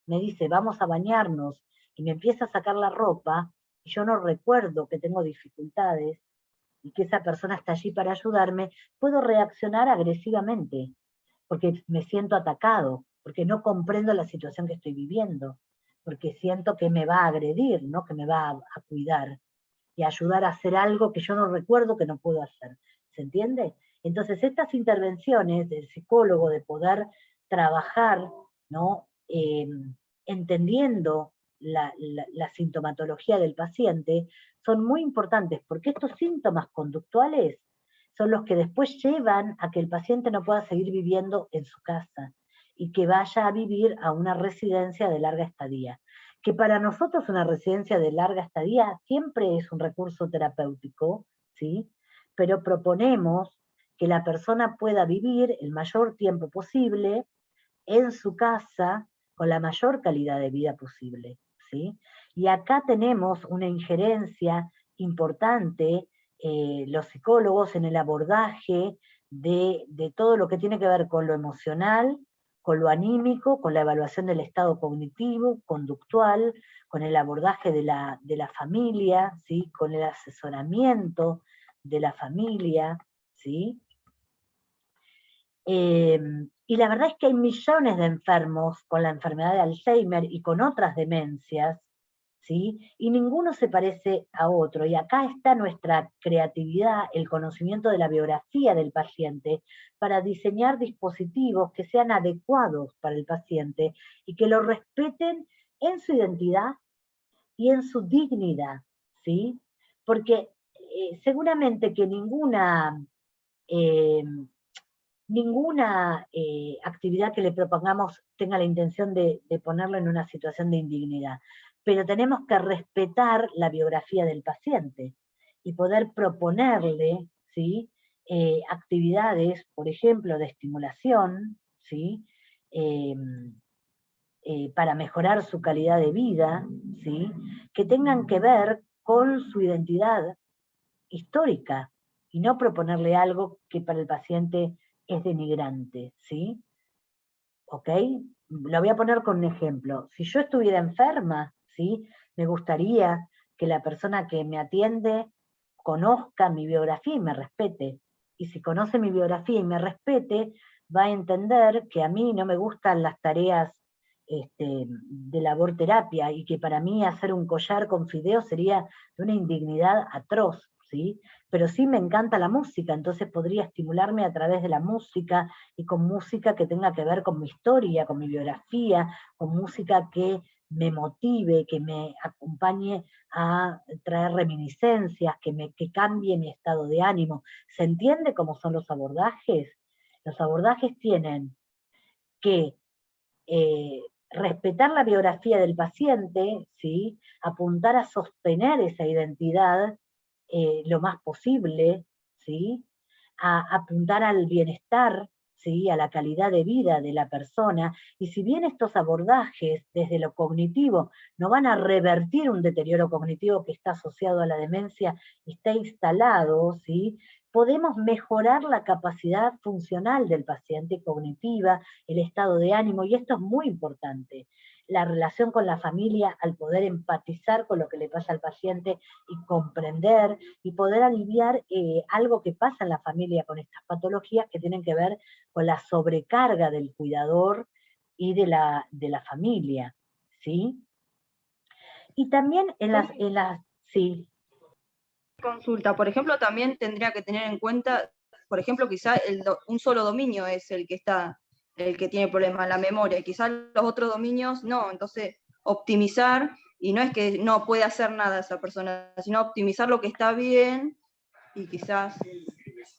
me dice, vamos a bañarnos, y me empieza a sacar la ropa, y yo no recuerdo que tengo dificultades, y que esa persona está allí para ayudarme, puedo reaccionar agresivamente, porque me siento atacado, porque no comprendo la situación que estoy viviendo, porque siento que me va a agredir, ¿no? Que me va a cuidar y a ayudar a hacer algo que yo no recuerdo que no puedo hacer. ¿Se entiende? Entonces, estas intervenciones del psicólogo de poder trabajar, ¿no? Entendiendo la sintomatología del paciente, son muy importantes, porque estos síntomas conductuales son los que después llevan a que el paciente no pueda seguir viviendo en su casa y que vaya a vivir a una residencia de larga estadía. Que para nosotros una residencia de larga estadía siempre es un recurso terapéutico, ¿sí? Pero proponemos que la persona pueda vivir el mayor tiempo posible en su casa con la mayor calidad de vida posible, ¿sí? Y acá tenemos una injerencia importante, los psicólogos, en el abordaje de todo lo que tiene que ver con lo emocional, con lo anímico, con la evaluación del estado cognitivo, conductual, con el abordaje de la familia, ¿sí? Con el asesoramiento de la familia, ¿sí? Y la verdad es que hay millones de enfermos con la enfermedad de Alzheimer y con otras demencias, ¿sí? Y ninguno se parece a otro. Y acá está nuestra creatividad, el conocimiento de la biografía del paciente, para diseñar dispositivos que sean adecuados para el paciente y que lo respeten en su identidad y en su dignidad, ¿sí? Porque seguramente que ninguna ninguna actividad que le propongamos tenga la intención de ponerlo en una situación de indignidad, pero tenemos que respetar la biografía del paciente y poder proponerle, ¿sí? Actividades, por ejemplo, de estimulación, ¿sí? Para mejorar su calidad de vida, ¿sí? Que tengan que ver con su identidad histórica, y no proponerle algo que para el paciente es denigrante, ¿sí? ¿Ok? Lo voy a poner con un ejemplo. Si yo estuviera enferma, ¿sí? Me gustaría que la persona que me atiende conozca mi biografía y me respete. Y si conoce mi biografía y me respete, va a entender que a mí no me gustan las tareas de laborterapia, y que para mí hacer un collar con fideos sería de una indignidad atroz, ¿sí? Pero sí me encanta la música, entonces podría estimularme a través de la música, y con música que tenga que ver con mi historia, con mi biografía, con música que me motive, que me acompañe a traer reminiscencias, que cambie mi estado de ánimo. ¿Se entiende cómo son los abordajes? Los abordajes tienen que respetar la biografía del paciente, ¿sí? Apuntar a sostener esa identidad lo más posible, ¿sí? A apuntar al bienestar, ¿sí? A la calidad de vida de la persona, y si bien estos abordajes desde lo cognitivo no van a revertir un deterioro cognitivo que está asociado a la demencia y está instalado, ¿sí? Podemos mejorar la capacidad funcional del paciente, cognitiva, el estado de ánimo, y esto es muy importante. La relación con la familia, al poder empatizar con lo que le pasa al paciente y comprender y poder aliviar algo que pasa en la familia con estas patologías que tienen que ver con la sobrecarga del cuidador y de la familia, ¿sí? Y también sí. Consulta, por ejemplo, también tendría que tener en cuenta, por ejemplo, quizá un solo dominio es el que tiene problemas, la memoria, y quizás los otros dominios no, entonces optimizar, y no es que no puede hacer nada esa persona, sino optimizar lo que está bien, y quizás...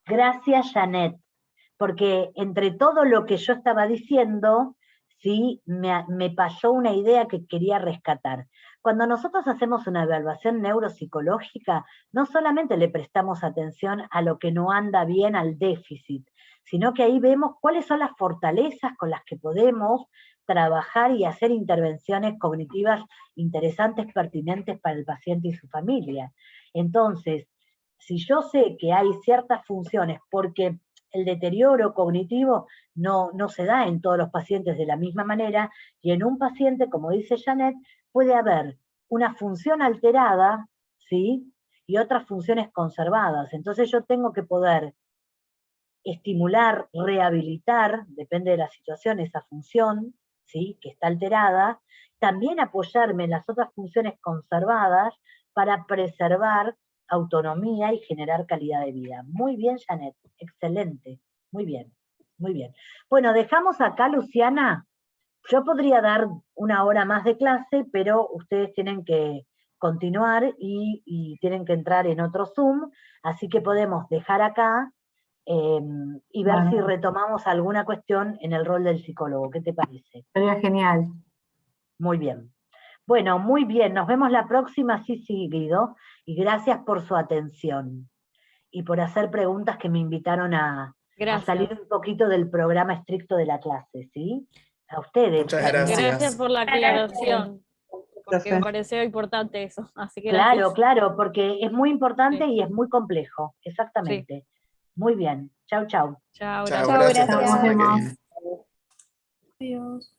Gracias, Janet, porque entre todo lo que yo estaba diciendo, sí, me pasó una idea que quería rescatar. Cuando nosotros hacemos una evaluación neuropsicológica, no solamente le prestamos atención a lo que no anda bien, al déficit, sino que ahí vemos cuáles son las fortalezas con las que podemos trabajar y hacer intervenciones cognitivas interesantes, pertinentes para el paciente y su familia. Entonces, si yo sé que hay ciertas funciones, porque el deterioro cognitivo no se da en todos los pacientes de la misma manera, y en un paciente, como dice Janet, puede haber una función alterada, ¿sí? Y otras funciones conservadas. Entonces yo tengo que poder estimular, rehabilitar, depende de la situación, esa función, ¿sí? Que está alterada, también apoyarme en las otras funciones conservadas para preservar autonomía y generar calidad de vida. Muy bien, Janet, excelente, muy bien, muy bien. Bueno, dejamos acá, Luciana. Yo podría dar una hora más de clase, pero ustedes tienen que continuar y tienen que entrar en otro Zoom, así que podemos dejar acá y ver si retomamos alguna cuestión en el rol del psicólogo. ¿Qué te parece? Sería genial. Muy bien. Bueno, muy bien, nos vemos la próxima, sí, Guido, y gracias por su atención y por hacer preguntas que me invitaron a salir un poquito del programa estricto de la clase, ¿sí? A ustedes. Muchas gracias. Gracias por la aclaración, porque me pareció importante eso. Así que Claro, gracias. claro, porque es muy importante Sí. y es muy complejo, exactamente. Muy bien, chau, chau. Chao, Chao, gracias. gracias. Hasta la Nos semana que vemos. viene. Adiós.